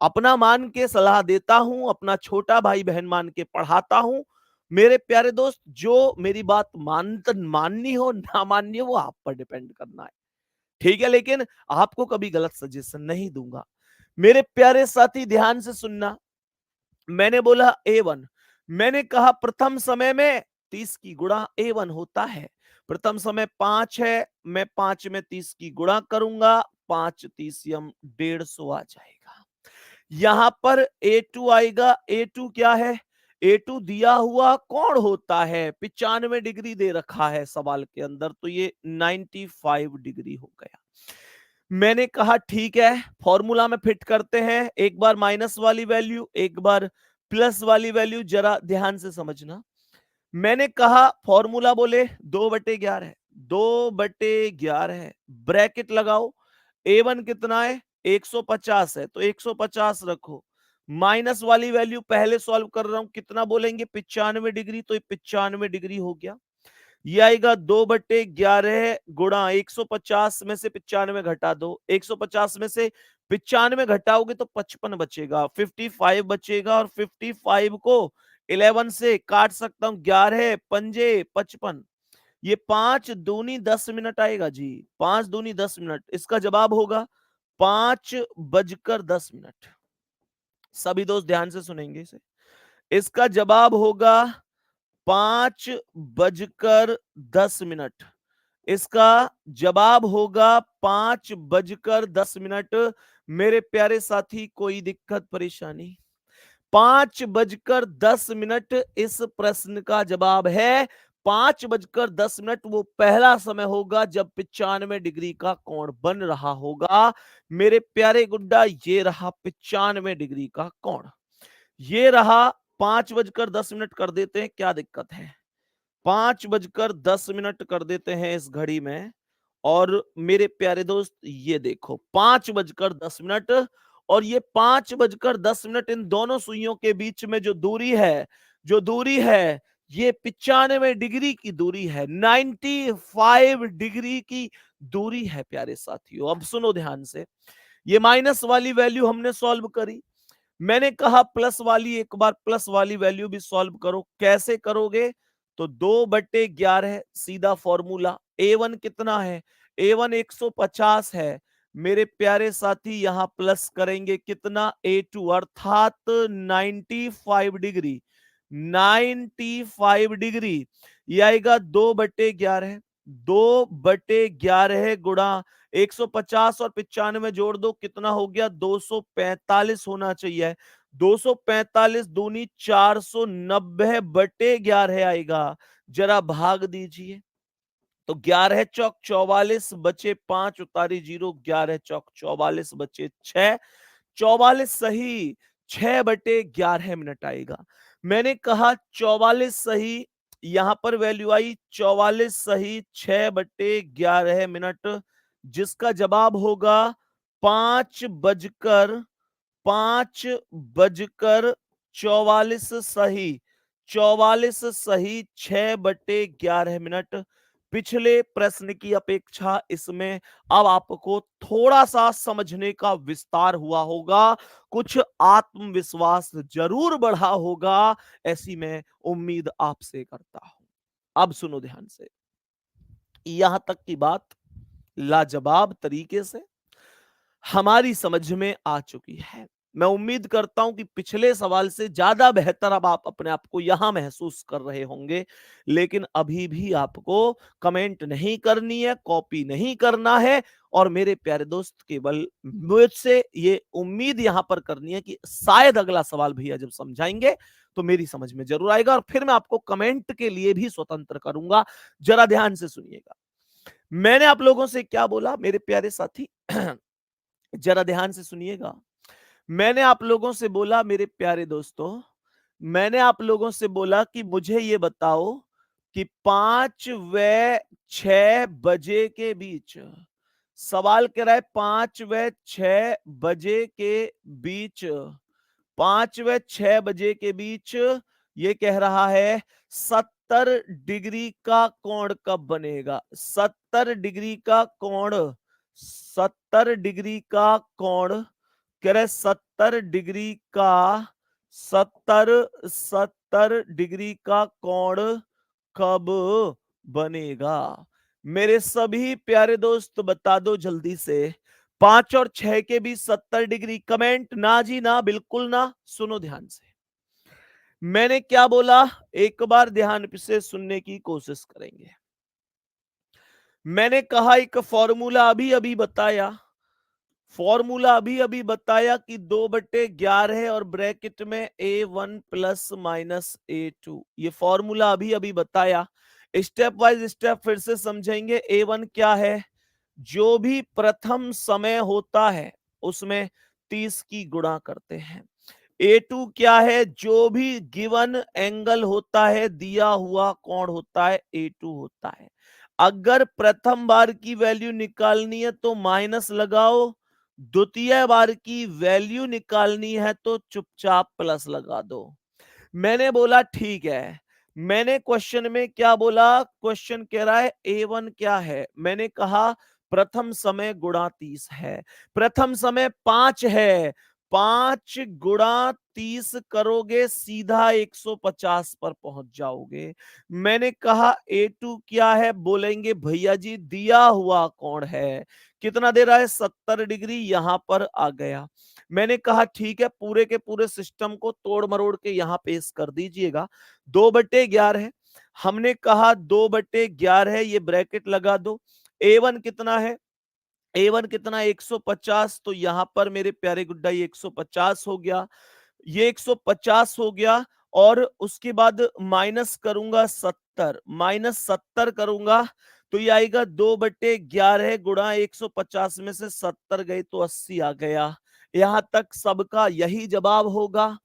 अपना मान के सलाह देता हूं, अपना छोटा भाई बहन मान के पढ़ाता हूं। मेरे प्यारे दोस्त जो मेरी बात माननी हो ना माननी हो वो आप पर डिपेंड करना है, ठीक है, लेकिन आपको कभी गलत सजेशन नहीं दूंगा। मेरे प्यारे साथी ध्यान से सुनना, मैंने बोला A1, मैंने कहा प्रथम समय में 30 की गुणा A1 होता है। प्रथम समय 5 है, मैं 5 में 30 की गुणा करूंगा, 5 30 150 आ जाएगा। यहां पर A2 आएगा। A2 क्या है? A2 दिया हुआ कोण होता है, 95 डिग्री दे रखा है सवाल के अंदर, तो ये 95 डिग्री हो गया। मैंने कहा ठीक है, फॉर्मूला में फिट करते हैं, एक बार माइनस वाली वैल्यू, एक बार प्लस वाली वैल्यू, जरा ध्यान से समझना। मैंने कहा फॉर्मूला बोले 2/11 है, 2/11 है, ब्रैकेट लगाओ, A1 कितना है 150 है, तो 150 रखो, माइनस वाली वैल्यू पहले सॉल्व कर रहा हूं, कितना बोलेंगे 95 डिग्री, तो ये 95 डिग्री हो गया। ये आएगा 2/11 गुणा 150 में से 95 घटा दो, 150 में से 95 घटाओगे तो 55 बचेगा, 55 बचेगा, और 55 को 11 से काट सकता हूं, 11 पंजे 55, ये 5 दूनी 10 मिनट आएगा जी, 5 दूनी 10 मिनट, इसका जवाब होगा 5:10। सभी दोस्त ध्यान से सुनेंगे इसे, इसका जवाब होगा 5:10। इसका जवाब होगा 5:10। मेरे प्यारे साथी, कोई दिक्कत परेशानी? 5:10 इस प्रश्न का जवाब है। 5:10 वो पहला समय होगा जब 95 डिग्री का कोण बन रहा होगा। मेरे प्यारे गुड्डा, ये रहा 95 डिग्री का कोण, ये रहा। 5:10 कर देते हैं, क्या दिक्कत है? 5:10 कर देते हैं इस घड़ी में। और मेरे प्यारे दोस्त, ये देखो 5:10, और ये 5:10, इन दोनों सुइयों के बीच में जो दूरी है, जो दूरी है, ये 95 डिग्री की दूरी है, 95 डिग्री की दूरी है प्यारे साथियों। अब सुनो ध्यान से, ये माइनस वाली वैल्यू हमने सॉल्व करी, मैंने कहा प्लस वाली, एक बार प्लस वाली वैल्यू भी सॉल्व करो। कैसे करोगे? तो 2/11 सीधा फॉर्मूला। A1 कितना है? A1 150 है। मेरे प्यारे साथी, यहां प्लस करेंगे कितना? A2 अर्थात 95 डिग्री, 95 डिग्री। ये आएगा 2/11, 2/11 गुणा 150 और 95 जोड़ दो, कितना हो गया? 245 होना चाहिए। 245 दूनी 490/11 आएगा। जरा भाग दीजिए, तो 11 चौक 44 बचे 5, उतारी 0, 11 चौक 44 बचे 6, 44 सही 6/11 आएगा। मैंने कहा 44 सही, यहां पर वैल्यू आई 44 सही 6/11, जिसका जवाब होगा 5:44 सही, 44 सही 6/11। पिछले प्रश्न की अपेक्षा इसमें अब आपको थोड़ा सा समझने का विस्तार हुआ होगा, कुछ आत्मविश्वास जरूर बढ़ा होगा, ऐसी मैं उम्मीद आपसे करता हूं। अब सुनो ध्यान से, यहां तक की बात लाजवाब तरीके से हमारी समझ में आ चुकी है। मैं उम्मीद करता हूं कि पिछले सवाल से ज्यादा बेहतर अब आप अपने आप को यहां महसूस कर रहे होंगे, लेकिन अभी भी आपको कमेंट नहीं करनी है, कॉपी नहीं करना है, और मेरे प्यारे दोस्त केवल मुझसे ये उम्मीद यहां पर करनी है कि शायद अगला सवाल भैया जब समझाएंगे तो मेरी समझ में जरूर आएगा, और फिर मैं आपको कमेंट के लिए भी स्वतंत्र करूंगा। जरा ध्यान से सुनिएगा, मैंने आप लोगों से क्या बोला मेरे प्यारे साथी? जरा ध्यान से सुनिएगा, मैंने आप लोगों से बोला मेरे प्यारे दोस्तों, मैंने आप लोगों से बोला कि मुझे ये बताओ कि 5 व 6 बजे के बीच, सवाल कह रहा है 5 व 6 बजे के बीच, 5 व 6 बजे के बीच, ये कह रहा है 70 डिग्री का कोण कब बनेगा? 70 डिग्री का कोण, 70 डिग्री का कोण, कह रहे 70 डिग्री का, 70 डिग्री का कोण कब बनेगा? मेरे सभी प्यारे दोस्त बता दो जल्दी से, 5 और 6 के बीच 70 डिग्री। कमेंट ना जी ना, बिल्कुल ना। सुनो ध्यान से, मैंने क्या बोला, एक बार ध्यान से सुनने की कोशिश करेंगे। मैंने कहा एक फॉर्मूला अभी अभी बताया, फॉर्मूला अभी अभी बताया कि 2/11 और ब्रैकेट में A1 प्लस माइनस A2, ये फॉर्मूला अभी अभी बताया। स्टेप वाइज स्टेप फिर से समझेंगे। A1 क्या है? जो भी प्रथम समय होता है उसमें 30 की गुणा करते हैं। A2 क्या है? जो भी गिवन एंगल होता है, दिया हुआ कोण होता है, A2 होता है। अगर प्रथम बार की वैल्यू निकालनी है तो माइनस लगाओ, द्वितीय बार की वैल्यू निकालनी है तो चुपचाप प्लस लगा दो। मैंने बोला ठीक है। मैंने क्वेश्चन में क्या बोला? क्वेश्चन कह रहा है A1 क्या है? मैंने कहा प्रथम समय गुणा 30 है। प्रथम समय 5 है। 5 गुणा 30 करोगे सीधा 150 पर पहुंच जाओगे। मैंने कहा A2 क्या है? बोलेंगे भैया जी दिया हुआ कोण है। कितना दे रहा है? 70 डिग्री। यहां पर आ गया। मैंने कहा ठीक है, पूरे के पूरे सिस्टम को तोड़ मरोड़ के यहां पेश कर दीजिएगा। 2/11 है। हमने कहा 2/11 है, ये ब्रैकेट लगा दो। A1 कितना है? A1 कितना? 150। तो यहां पर मेरे प्यारे गुड्डा ये 150 हो गया, ये 150 हो गया। और उसके बाद माइनस करूंगा 70, -70 करूंगा तो ये आएगा 2/11 गुणा 150 में से 70 गए तो 80 आ गया। यहां तक सबका यही जवाब होगा।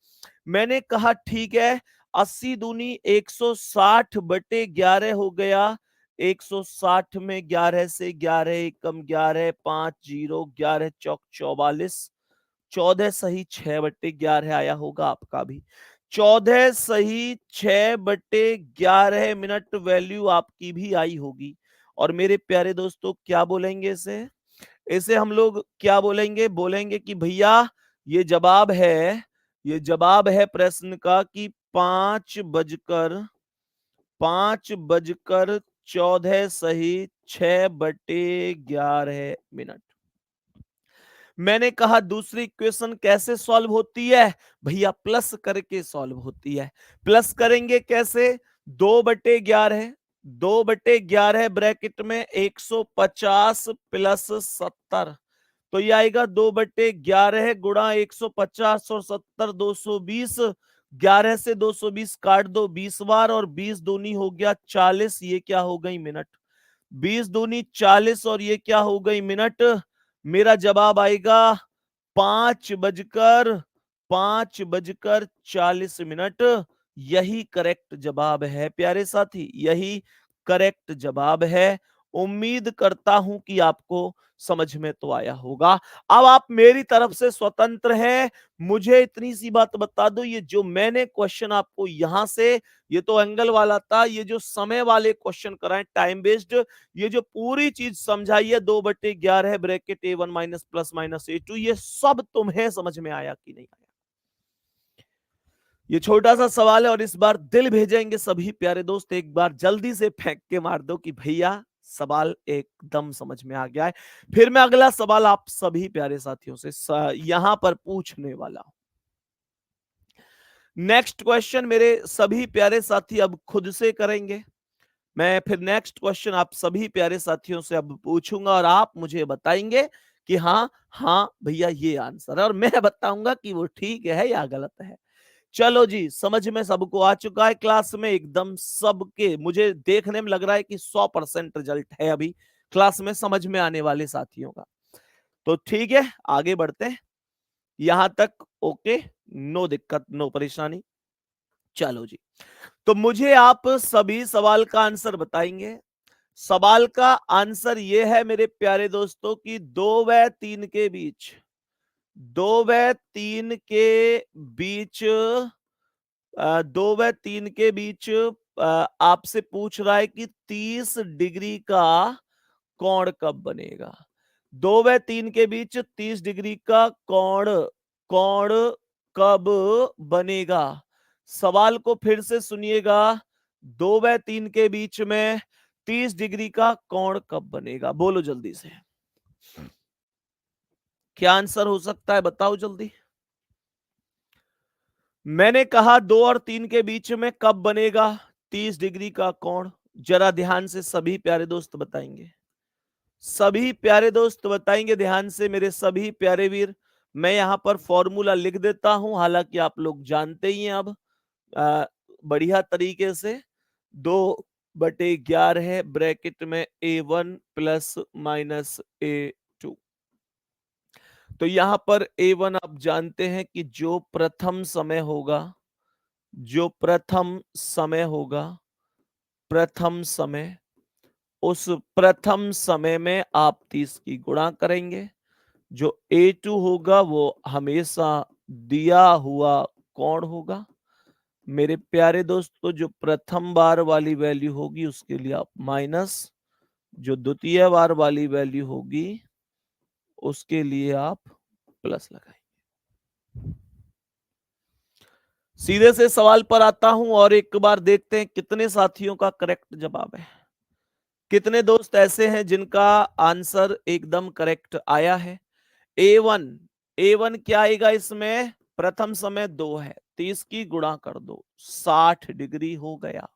मैंने कहा ठीक है, 80 दूनी 160/11 हो गया। 160 में 11 से 11 एकम 11, 5 0, 11 चौक 44, 14 सही 6/11 आया होगा आपका भी। 14 सही 6/11 मिनट वैल्यू आपकी भी आई होगी। और मेरे प्यारे दोस्तों क्या बोलेंगे इसे? इसे हम लोग क्या बोलेंगे? बोलेंगे कि भैया ये जवाब है, ये जवाब है प्रश्न का कि 5 बजकर सही 6/11 मिनट। मैंने कहा दूसरी इक्वेशन कैसे सॉल्व होती है? भैया प्लस करके सॉल्व होती है। प्लस करेंगे कैसे? 2/11, 2/11 ब्रैकेट में 150 प्लस 70। तो ये आएगा 2/11 गुणा 150 और 70, 220। 11 से 220 काट दो 20 बार और 20 दूनी हो गया 40। ये क्या हो गई? मिनट। 20 दूनी 40 और ये क्या हो गई? मिनट। मेरा जवाब आएगा 5 बजकर 40 मिनट। यही करेक्ट जवाब है प्यारे साथी, यही करेक्ट जवाब है। उम्मीद करता हूं कि आपको समझ में तो आया होगा। अब आप मेरी तरफ से स्वतंत्र हैं। मुझे इतनी सी बात बता दो, ये जो मैंने क्वेश्चन आपको यहां से, ये तो एंगल वाला था, ये जो समय वाले क्वेश्चन कराए टाइम बेस्ड, ये जो पूरी चीज समझाई है 2/11 bracket A1 minus plus minus A2, ये सब तुम्हें समझ में आया कि नहीं आया? ये छोटा सा सवाल है और इस बार दिल भेजेंगे सभी प्यारे दोस्त, एक बार जल्दी से फेंक के मार दो कि भैया सवाल एकदम समझ में आ गया है। फिर मैं अगला सवाल आप सभी प्यारे साथियों से यहां पर पूछने वाला हूं। नेक्स्ट क्वेश्चन मेरे सभी प्यारे साथी अब खुद से करेंगे। मैं फिर नेक्स्ट क्वेश्चन आप सभी प्यारे साथियों से अब पूछूंगा और आप मुझे बताएंगे कि हाँ हाँ भैया ये आंसर है, और मैं बताऊंगा कि वो ठीक है या गलत है। चलो जी, समझ में सबको आ चुका है? क्लास में एकदम सबके मुझे देखने में लग रहा है कि 100% रिजल्ट है अभी क्लास में समझ में आने वाले साथियों का। तो ठीक है, आगे बढ़ते हैं। यहां तक ओके, नो दिक्कत, नो परेशानी। चलो जी, तो मुझे आप सभी सवाल का आंसर बताएंगे। सवाल का आंसर यह है मेरे प्यारे दोस्तों कि 2 व 3 के बीच, 2 व 3 के बीच 2 व 3 के बीच आपसे पूछ रहा है कि 30 डिग्री का कोण कब बनेगा? 2 व 3 के बीच 30 डिग्री का कोण कोण कब बनेगा? सवाल को फिर से सुनिएगा। 2 व 3 के बीच में 30 डिग्री का कोण कब बनेगा? बोलो जल्दी से, क्या आंसर हो सकता है? बताओ जल्दी। मैंने कहा 2 और 3 के बीच में कब बनेगा 30 डिग्री का कोण? जरा ध्यान से सभी प्यारे दोस्त बताएंगे, सभी प्यारे दोस्त बताएंगे ध्यान से, मेरे सभी प्यारे वीर। मैं यहां पर फॉर्मूला लिख देता हूं, हालांकि आप लोग जानते ही हैं अब बढ़िया तरीके से। दो बटे 11 ब्रैकेट में A1 प्लस माइनस A2। तो यहां पर A1 आप जानते हैं कि जो प्रथम समय होगा, जो प्रथम समय होगा, प्रथम समय, उस प्रथम समय में आप 30 की गुणा करेंगे। जो A2 होगा वो हमेशा दिया हुआ कोण होगा। मेरे प्यारे दोस्तों, जो प्रथम बार वाली वैल्यू होगी उसके लिए आप माइनस, जो द्वितीय बार वाली वैल्यू होगी उसके लिए आप प्लस लगाएंगे। सीधे से सवाल पर आता हूं और एक बार देखते हैं कितने साथियों का करेक्ट जवाब है। कितने दोस्त ऐसे हैं जिनका आंसर एकदम करेक्ट आया है। A1, A1 क्या आएगा इसमें? प्रथम समय 2 है, 30 की गुणा कर दो, 60 डिग्री हो गया।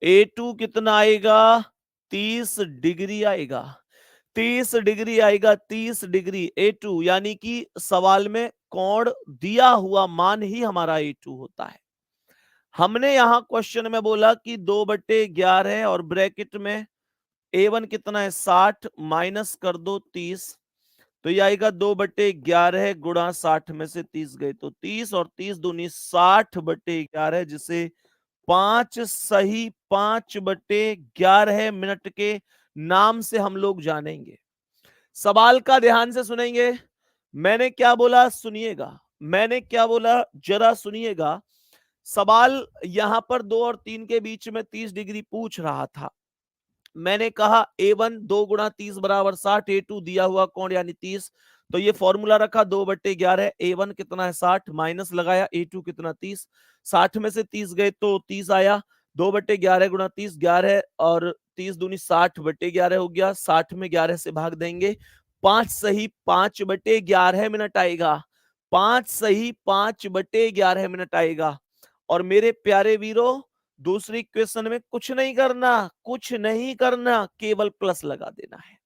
A2 कितना आएगा? 30 डिग्री आएगा। 30 डिग्री आएगा, 30 डिग्री A2, यानी कि सवाल में कोण दिया हुआ मान ही हमारा A2 होता है। हमने यहां क्वेश्चन में बोला कि 2/11 और ब्रैकेट में A1 कितना है? 60, माइनस कर दो 30, तो ये आएगा 2/11 गुणा 60 में से 30 गए तो 30 और 30 दूनी 60/11, जिसे 5 सही 5/11 मिनट के नाम से हम लोग जानेंगे। सवाल का ध्यान से सुनेंगे। मैंने क्या बोला सुनिएगा, मैंने क्या बोला जरा सुनिएगा। सवाल यहां पर 2 और 3 के बीच में 30 डिग्री पूछ रहा था। मैंने कहा A1 2 गुणा 30 बराबर 60, A2 दिया हुआ कोण यानी 30, तो ये फॉर्मूला रखा 2/11। A1 कितना है? 60, माइनस लगाया A2 कितना? 30, 60 में से 30 गए तो 30 आया। 2/11 गुणा 30 11 और 30 दूनी 60/11 हो गया। 60 में 11 से भाग देंगे, 5 सही 5/11 मिनट आएगा। 5 सही 5/11 मिनट आएगा। और मेरे प्यारे वीरों, दूसरी क्वेश्चन में कुछ नहीं करना, कुछ नहीं करना, केवल प्लस लगा देना है,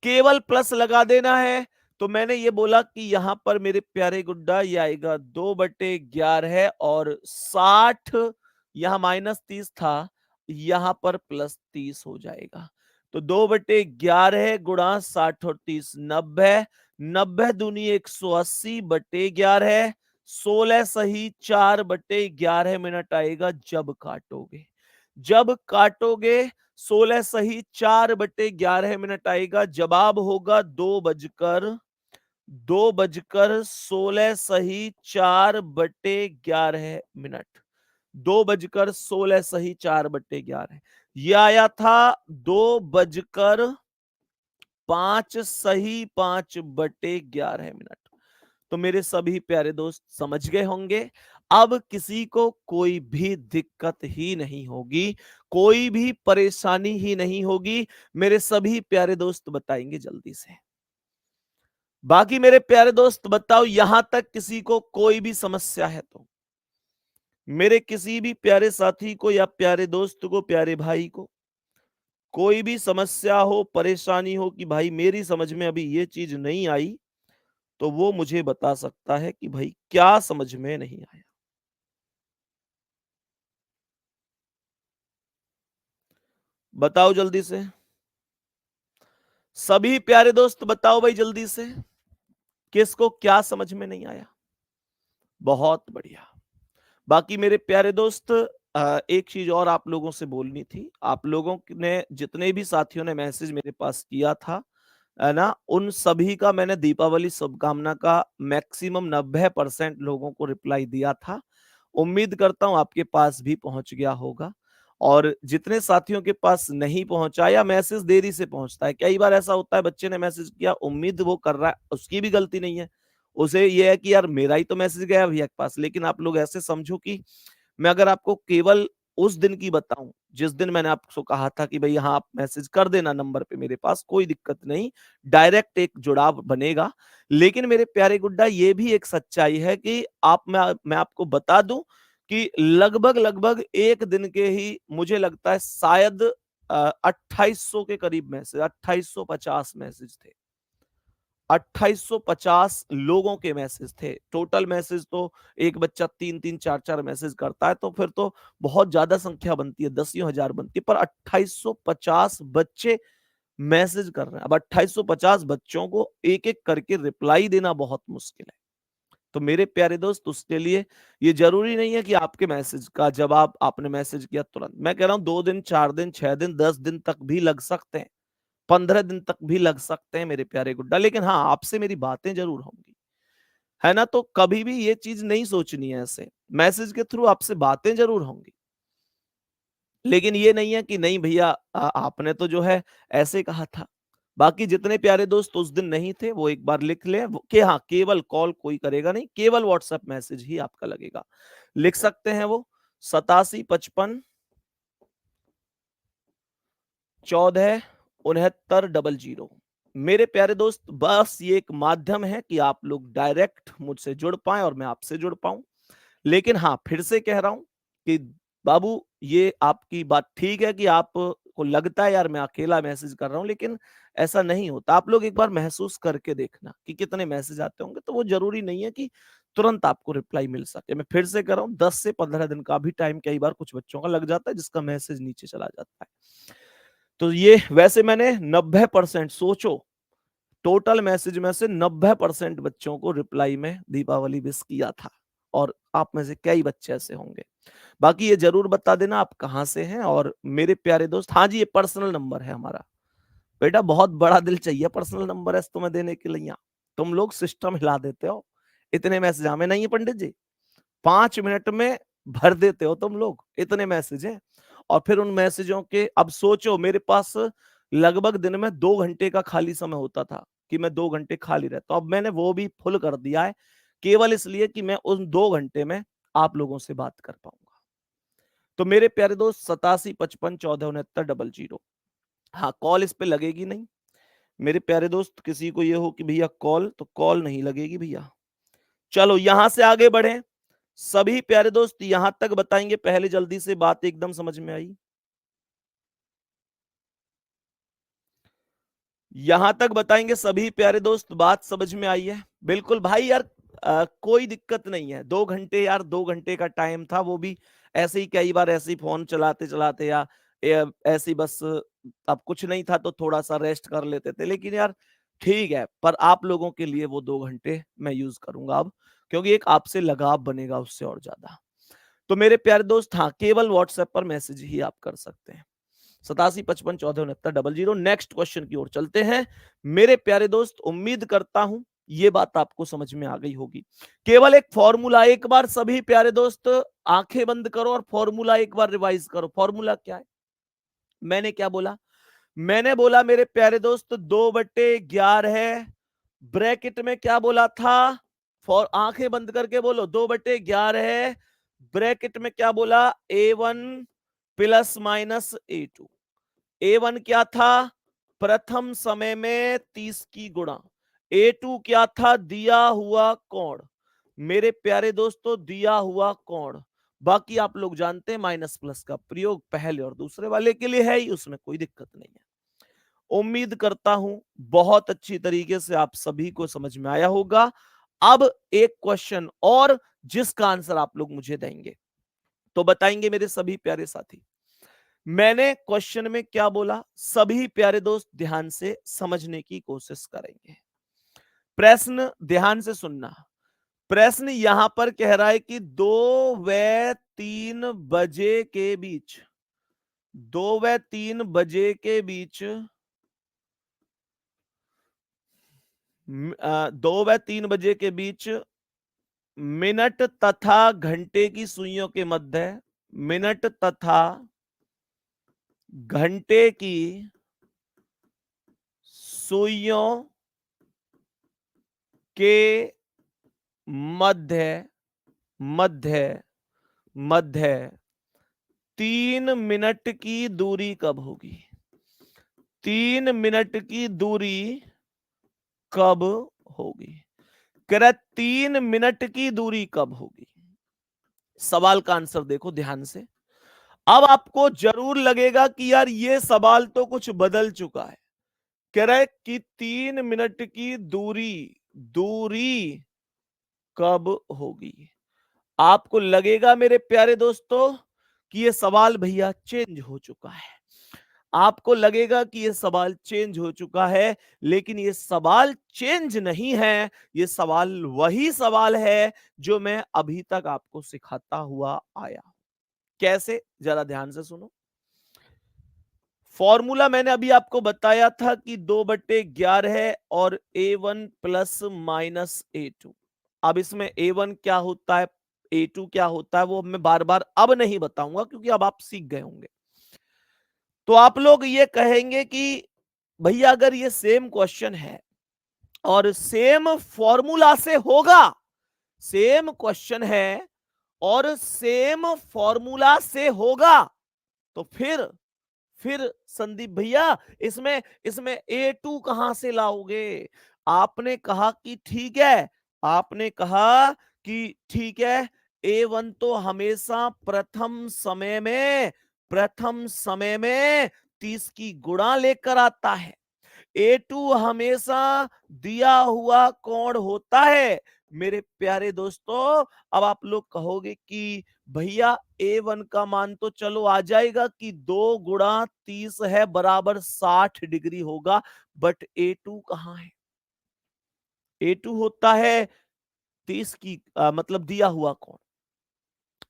केवल प्लस लगा देना है। तो मैंने ये बोला कि यहां पर मेरे प्यारे गुड्डा ये आएगा 2/11 और 60, यहां -30 था, यहां पर +30 हो जाएगा। तो 2/11 गुणा 60 और 30 90, 90 दूनी 180/11, 16 सही 4/11 मिनट आएगा जब काटोगे। जब काटोगे 16 सही 4/11 मिनट आएगा। जवाब होगा 2 बजकर 16 सही 4/11 मिनट। 2 बजकर 16 सही 4/11। यह आया था 2 बजकर 5 सही 5/11 मिनट। तो मेरे सभी प्यारे दोस्त समझ गए होंगे। अब किसी को कोई भी दिक्कत ही नहीं होगी, कोई भी परेशानी ही नहीं होगी। मेरे सभी प्यारे दोस्त बताएंगे जल्दी से। बाकी मेरे प्यारे दोस्त बताओ, यहां तक किसी को कोई भी समस्या है तो? मेरे किसी भी प्यारे साथी को या प्यारे दोस्त को, प्यारे भाई को कोई भी समस्या हो, परेशानी हो कि भाई मेरी समझ में अभी ये चीज नहीं आई, तो वो मुझे बता सकता है कि भाई क्या समझ में नहीं आया। बताओ जल्दी से। सभी प्यारे दोस्त बताओ भाई जल्दी से, किसको क्या समझ में नहीं आया? बहुत बढ़िया। बाकी मेरे प्यारे दोस्त, एक चीज और आप लोगों से बोलनी थी। आप लोगों ने जितने भी साथियों ने मैसेज मेरे पास किया था, है ना, उन सभी का मैंने दीपावली शुभकामना का मैक्सिमम 90% लोगों को रिप्लाई दिया था। उम्मीद करता हूं आपके पास भी पहुंच गया होगा। और जितने साथियों के पास नहीं पहुंचा या मैसेज देरी से पहुंचता है, कई बार ऐसा होता है बच्चे ने मैसेज किया, उम्मीद वो कर रहा है, उसकी भी गलती नहीं है। उसे ये है कि यार मेरा ही तो मैसेज गया भैया के पास। लेकिन आप लोग ऐसे समझो कि मैं अगर आपको केवल उस दिन की बताऊं जिस दिन मैंने आपको कहा था कि भाई हाँ आप मैसेज कर देना नंबर पे, मेरे पास कोई दिक्कत नहीं, डायरेक्ट एक जुड़ाव बनेगा। लेकिन मेरे प्यारे गुड्डा, ये भी एक सच्चाई है कि मैं आपको बता दूं कि लगभग लगभग एक दिन के ही मुझे लगता है शायद 2800 के करीब मैसेज, 2850 मैसेज थे। 2850 लोगों के मैसेज थे। टोटल मैसेज तो एक बच्चा 3-3 4-4 मैसेज करता है तो फिर तो बहुत ज्यादा संख्या बनती है, दसियों हजार बनती है, पर 2850 बच्चे मैसेज कर रहे हैं। अब 2850 बच्चों को एक-एक करके रिप्लाई देना बहुत मुश्किल है। तो मेरे प्यारे दोस्त, उसके लिए ये जरूरी नहीं है कि आपके मैसेज का जवाब आपने मैसेज किया तुरंत। मैं कह रहा हूं 2 दिन, 4 दिन, 6 दिन, 10 दिन तक भी लग सकते हैं, 15 दिन तक भी लग सकते हैं मेरे प्यारे गुड्डा। लेकिन हाँ, आपसे मेरी बातें जरूर होंगी, है ना? तो कभी भी ये चीज नहीं सोचनी है ऐसे। मैसेज के थ्रू आपसे बातें जरूर होंगी, लेकिन ये नहीं है कि नहीं भैया आपने तो जो है ऐसे कहा था। बाकी जितने प्यारे दोस्त उस दिन नहीं थे वो एक बार लिख लें कि हाँ, केवल कॉल कोई करेगा नहीं, केवल व्हाट्सएप मैसेज ही आपका लगेगा। लिख सकते हैं वो 8755 14 6900। मेरे प्यारे दोस्त, बस ये एक माध्यम है कि आप लोग डायरेक्ट मुझसे जुड़ पाएं और मैं आपसे जुड़ पाऊं। लेकिन हाँ, फिर से कह रहा हूं कि बाबू, ये आपकी बात ठीक है कि आपको लगता है यार मैं अकेला मैसेज कर रहा हूं, लेकिन ऐसा नहीं होता। आप लोग एक बार महसूस करके देखना कि कितने मैसेज आते होंगे, तो वो जरूरी नहीं है कि तुरंत आपको रिप्लाई मिल सके। मैं फिर से कर रहा हूँ, 10 से 15 दिन का भी टाइम कई बार कुछ बच्चों का लग जाता है, जिसका मैसेज नीचे चला जाता है। तो ये वैसे मैंने 90% सोचो, टोटल मैसेज में से 90% बच्चों को रिप्लाई में दीपावली विश किया था, और आप में से कई बच्चे ऐसे होंगे। बाकी ये जरूर बता देना आप कहाँ से हैं। और मेरे प्यारे दोस्त, हाँ जी, ये पर्सनल नंबर है हमारा। बेटा, बहुत बड़ा दिल चाहिए पर्सनल नंबर है तुम्हें देने के लिए। तुम लोग सिस्टम हिला देते हो, इतने मैसेज हमें नहीं है पंडित जी, 5 मिनट में भर देते हो तुम लोग, इतने मैसेज हैं। और फिर उन मैसेजों के, अब सोचो, मेरे पास लगभग दिन में 2 घंटे का खाली समय होता था कि मैं 2 घंटे खाली रहता हूं। अब मैंने वो भी फुल कर दिया है, केवल इसलिए कि मैं उन 2 घंटे में आप लोगों से बात कर पाऊंगा। तो मेरे प्यारे दोस्त, 8755 14 69 00। हाँ, कॉल इस पे लगेगी नहीं मेरे प्यारे दोस्त। किसी को ये हो कि भैया कॉल, तो कॉल नहीं लगेगी भैया। चलो यहां से आगे बढ़े। सभी प्यारे दोस्त यहां तक बताएंगे, पहले जल्दी से बात एकदम समझ में आई? यहां तक बताएंगे सभी प्यारे दोस्त, बात समझ में आई है? बिल्कुल भाई यार, कोई दिक्कत नहीं है। 2 घंटे यार, 2 घंटे का टाइम था, वो भी ऐसे ही, कई बार ऐसे ही फोन चलाते चलाते या ऐसे ही बस, अब कुछ नहीं था तो थोड़ा सा रेस्ट कर लेते थे। लेकिन यार ठीक है, पर आप लोगों के लिए वो 2 घंटे मैं यूज करूंगा अब, क्योंकि एक आपसे लगाव बनेगा उससे और ज्यादा। तो मेरे प्यारे दोस्त, हाँ, केवल व्हाट्सएप पर मैसेज ही आप कर सकते हैं। 8755 14 69 00। नेक्स्ट क्वेश्चन की ओर चलते हैं। मेरे प्यारे दोस्त, उम्मीद करता हूं ये बात आपको समझ में आ गई होगी। केवल एक फॉर्मूला, एक बार सभी प्यारे दोस्त आंखें बंद करो और फॉर्मूला एक बार रिवाइज करो। फॉर्मूला क्या है? मैंने क्या बोला? मैंने बोला मेरे प्यारे दोस्त, 2/11 ब्रैकेट में क्या बोला था? फॉर आंखें बंद करके बोलो, 2/11 ब्रैकेट में क्या बोला? A1 plus minus A2। A1 क्या था? प्रथम समय में 30 की गुणा। A2 क्या था? दिया हुआ कोण। मेरे प्यारे दोस्तों, दिया हुआ कोण। बाकी आप लोग जानते हैं माइनस प्लस का प्रयोग पहले और दूसरे वाले के लिए है ही, उसमें कोई दिक्कत नहीं है। उम्मीद करता हूं बहुत अच्छी तरीके से आप सभी को समझ में आया होगा। अब एक क्वेश्चन और, जिसका आंसर आप लोग मुझे देंगे, तो बताएंगे मेरे सभी प्यारे साथी। मैंने क्वेश्चन में क्या बोला, सभी प्यारे दोस्त ध्यान से समझने की कोशिश करेंगे। प्रश्न ध्यान से सुनना। प्रश्न यहां पर कह रहा है कि 2 व 3 बजे के बीच, 2 व 3 बजे के बीच, 2 व 3 बजे के बीच मिनट तथा घंटे की सुइयों के मध्य, मिनट तथा घंटे की सुइयों के मध्य, मध्य, मध्य 3 मिनट की दूरी कब होगी? 3 मिनट की दूरी कब होगी? कह रहा 3 मिनट की दूरी कब होगी? सवाल का आंसर देखो ध्यान से। अब आपको जरूर लगेगा कि यार ये सवाल तो कुछ बदल चुका है, कह रहा है कि 3 मिनट की दूरी दूरी कब होगी। आपको लगेगा मेरे प्यारे दोस्तों कि ये सवाल भैया चेंज हो चुका है। आपको लगेगा कि ये सवाल चेंज हो चुका है, लेकिन ये सवाल चेंज नहीं है। ये सवाल वही सवाल है जो मैं अभी तक आपको सिखाता हुआ आया। कैसे? जरा ध्यान से सुनो। फॉर्मूला मैंने अभी आपको बताया था कि 2/11 है और A1 प्लस माइनस A2। अब इसमें A1 क्या होता है, A2 क्या होता है, वो मैं बार बार अब नहीं बताऊंगा क्योंकि अब आप सीख गए होंगे। तो आप लोग ये कहेंगे कि भैया अगर ये सेम क्वेश्चन है और सेम फॉर्मूला से होगा, सेम क्वेश्चन है और सेम फॉर्मूला से होगा, तो फिर संदीप भैया इसमें इसमें A2 कहां से लाओगे? आपने कहा कि ठीक है, आपने कहा कि ठीक है, A1 तो हमेशा प्रथम समय में 30 की गुणा लेकर आता है। A2 हमेशा दिया हुआ कोण होता है। मेरे प्यारे दोस्तों, अब आप लोग कहोगे कि भैया A1 का मान तो चलो आ जाएगा कि 2 गुणा 30 है बराबर 60 डिग्री होगा, बट A2 कहां है? A2 होता है 30 की मतलब दिया हुआ कोण।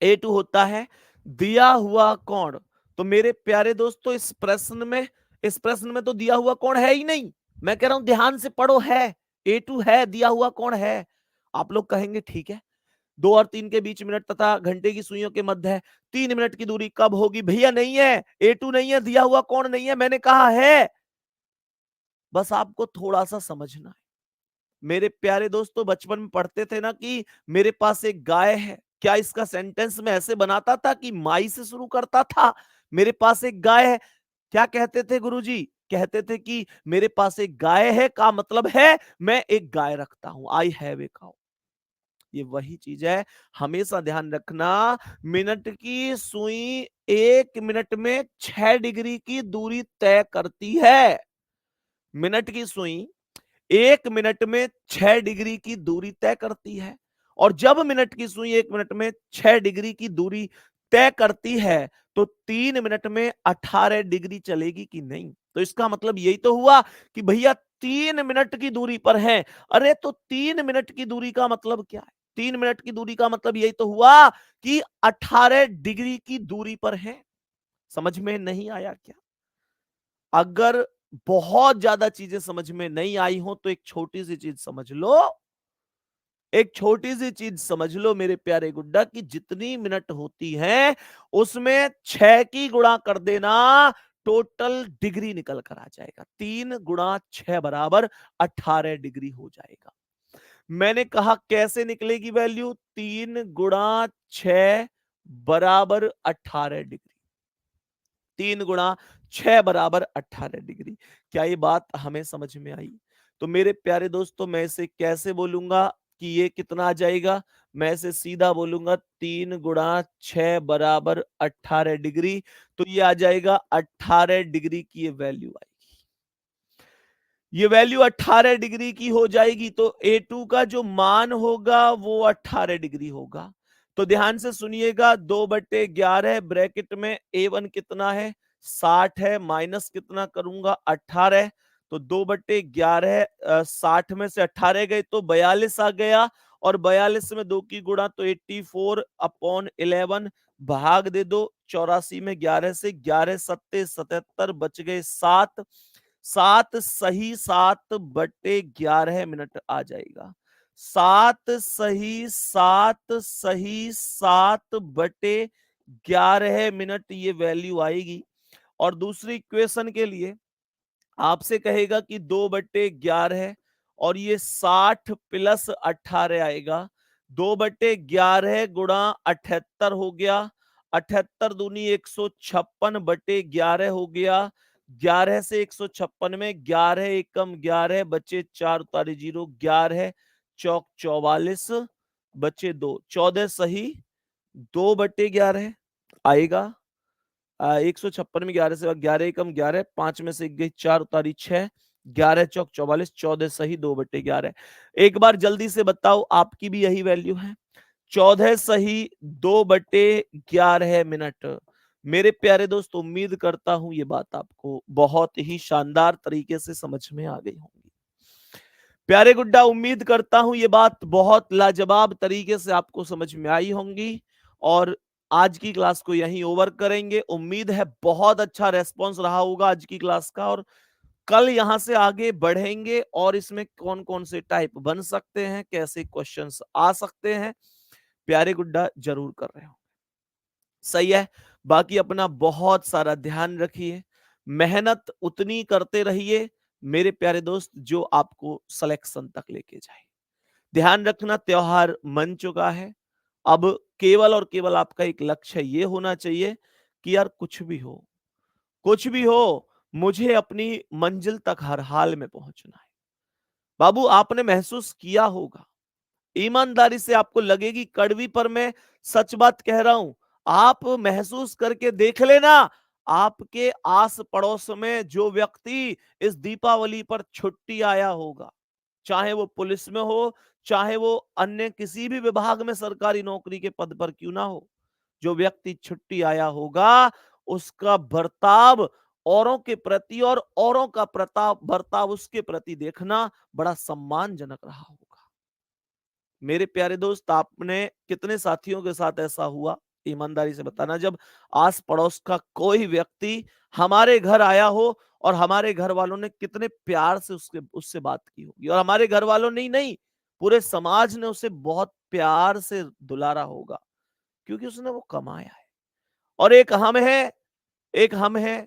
A2 होता है दिया हुआ कोण। तो मेरे प्यारे दोस्तों, इस प्रश्न में तो दिया हुआ कोण है ही नहीं। मैं कह रहा हूं ध्यान से पढ़ो, है A2 है, दिया हुआ कोण है। आप लोग कहेंगे ठीक है, 2 और 3 के बीच मिनट तथा घंटे की सुइयों के मध्य है, 3 मिनट की दूरी कब होगी? भैया नहीं है, A2 नहीं है, दिया हुआ कोण नहीं है, मैंने कहा है। बस आपको थोड़ा सा समझना है। मेरे प्यारे दोस्तों, बचपन में पढ़ते थे ना कि मेरे पास एक गाय है। क्या इसका सेंटेंस में ऐसे बनाता था कि माई से शुरू करता था? मेरे पास एक गाय है। क्या कहते थे गुरुजी? कहते थे कि मेरे पास एक गाय है का मतलब है मैं एक गाय रखता हूं, आई हैव ए काउ। ये वही चीज है, हमेशा ध्यान रखना। मिनट की सुई 1 मिनट में 6 डिग्री की दूरी तय करती है। मिनट की सुई 1 मिनट में 6 डिग्री की दूरी तय करती है। और जब मिनट की सुई 1 मिनट में 6 डिग्री की दूरी तय करती है, तो 3 मिनट में 18 डिग्री चलेगी कि नहीं? तो इसका मतलब यही तो हुआ कि भैया 3 मिनट की दूरी पर है। अरे तो 3 मिनट की दूरी का मतलब क्या है? 3 मिनट की दूरी का मतलब यही तो हुआ कि 18 डिग्री की दूरी पर है। समझ में नहीं आया क्या? अगर बहुत ज्यादा चीजें समझ में नहीं आई हो तो एक छोटी सी चीज समझ लो, एक छोटी सी चीज समझ लो मेरे प्यारे गुड्डा, कि जितनी मिनट होती है उसमें 6 की गुणा कर देना, टोटल डिग्री निकल कर आ जाएगा। 3 गुणा 6 बराबर 18 डिग्री हो जाएगा। मैंने कहा कैसे निकलेगी वैल्यू? 3 गुणा 6 बराबर 18 डिग्री। 3 गुणा 6 बराबर 18 डिग्री। क्या ये बात हमें समझ में आई? तो मेरे प्यारे दोस्तों, मैं इसे कैसे बोलूंगा कि ये कितना आ जाएगा? मैं इसे सीधा बोलूंगा 3 गुणा 6 बराबर 18 डिग्री। तो ये आ जाएगा 18 डिग्री की ये वैल्यू आएगी। ये वैल्यू 18 डिग्री की हो जाएगी, तो A2 का जो मान होगा वो 18 डिग्री होगा। तो ध्यान से सुनिएगा, 2/11 ब्रैकेट में A1 कितना है? 60 है, माइनस कितना करूंगा? 18। तो 2/11 60 में से 18 गए तो 42 आ गया, और 42 में 2 की गुणा तो 84/11 भाग दे दो 84 में 11 से, 11 सत्ते 77, बच गए 7। 7 सही 7/11 मिनट आ जाएगा। 7 सही 7 ये वैल्यू आएगी। और दूसरी इक्वेशन के लिए आपसे कहेगा कि 2/11 है और ये 60 प्लस 18 आएगा। 2/11 गुणा 78 हो गया, 78 दूनी 156/11 हो गया। 11 से 156 में 11 एकम 11 बचे 4 उतारे 0, 11 चौक 44 बचे 2, 14 सही 2/11 आएगा। 156 में 11 से 11 एकम 11, 5 में से 1 गई 4 उतारी 6, 11 चौक 44, 14 सही 2/11। एक बार जल्दी से बताओ, आपकी भी यही वैल्यू है? 14 सही 2/11 मिनट। मेरे प्यारे दोस्त, उम्मीद करता हूं ये बात आपको बहुत ही शानदार तरीके से समझ में आ गई होगी। प्यारे गुड्डा, उम्मीद करता हूं ये बात बहुत लाजवाब तरीके से आपको समझ में आई होंगी, और आज की क्लास को यहीं ओवर करेंगे। उम्मीद है बहुत अच्छा रेस्पॉन्स रहा होगा आज की क्लास का, और कल यहां से आगे बढ़ेंगे और इसमें कौन कौन से टाइप बन सकते हैं, कैसे क्वेश्चंस आ सकते हैं, प्यारे गुड्डा जरूर कर रहे हो। सही है। बाकी अपना बहुत सारा ध्यान रखिए, मेहनत उतनी करते रहिए मेरे प्यारे दोस्त जो आपको सिलेक्शन तक लेके जाए। ध्यान रखना, त्योहार मन चुका है। अब केवल और केवल आपका एक लक्ष्य ये होना चाहिए कि यार कुछ भी हो, मुझे अपनी मंजिल तक हर हाल में पहुंचना है। बाबू, आपने महसूस किया होगा, ईमानदारी से आपको लगेगी कड़वी, पर मैं सच बात कह रहा हूं। आप महसूस करके देख लेना, आपके आस पड़ोस में जो व्यक्ति इस दीपावली पर छुट्टी आया होगा, चाहे वो पुलिस में हो, चाहे वो अन्य किसी भी विभाग में सरकारी नौकरी के पद पर क्यों ना हो, जो व्यक्ति छुट्टी आया होगा, उसका बर्ताव औरों के प्रति और औरों का प्रताप बर्ताव उसके प्रति देखना बड़ा सम्मानजनक रहा होगा। मेरे प्यारे दोस्त, आपने कितने साथियों के साथ ऐसा हुआ, ईमानदारी से बताना, जब आस पड़ोस का कोई व्यक्ति हमारे घर आया हो और हमारे घर वालों ने कितने प्यार से उससे बात की होगी, और हमारे घर वालों ने ही नहीं, पूरे समाज ने उसे बहुत प्यार से दुलारा होगा, क्योंकि उसने वो कमाया है। और एक हम है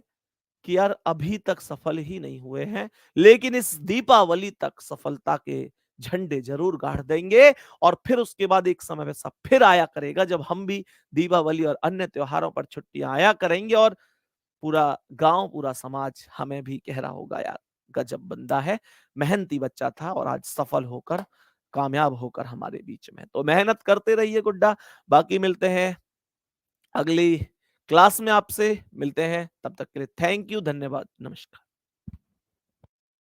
कि यार अभी तक सफल ही नहीं हुए हैं, लेकिन इस दीपावली तक सफलता के झंडे जरूर गाड़ देंगे, और फिर उसके बाद एक समय ऐसा फिर आया करेगा जब हम भी दीपावली और अन्य त्योहारों पर छुट्टियां आया करेंगे, और पूरा गांव, पूरा समाज हमें भी कह रहा होगा, यार गजब बंदा है, मेहनती बच्चा था और आज सफल होकर, कामयाब होकर हमारे बीच में। तो मेहनत करते रहिए गुड्डा। बाकी मिलते हैं अगली क्लास में, आपसे मिलते हैं, तब तक के लिए थैंक यू, धन्यवाद, नमस्कार।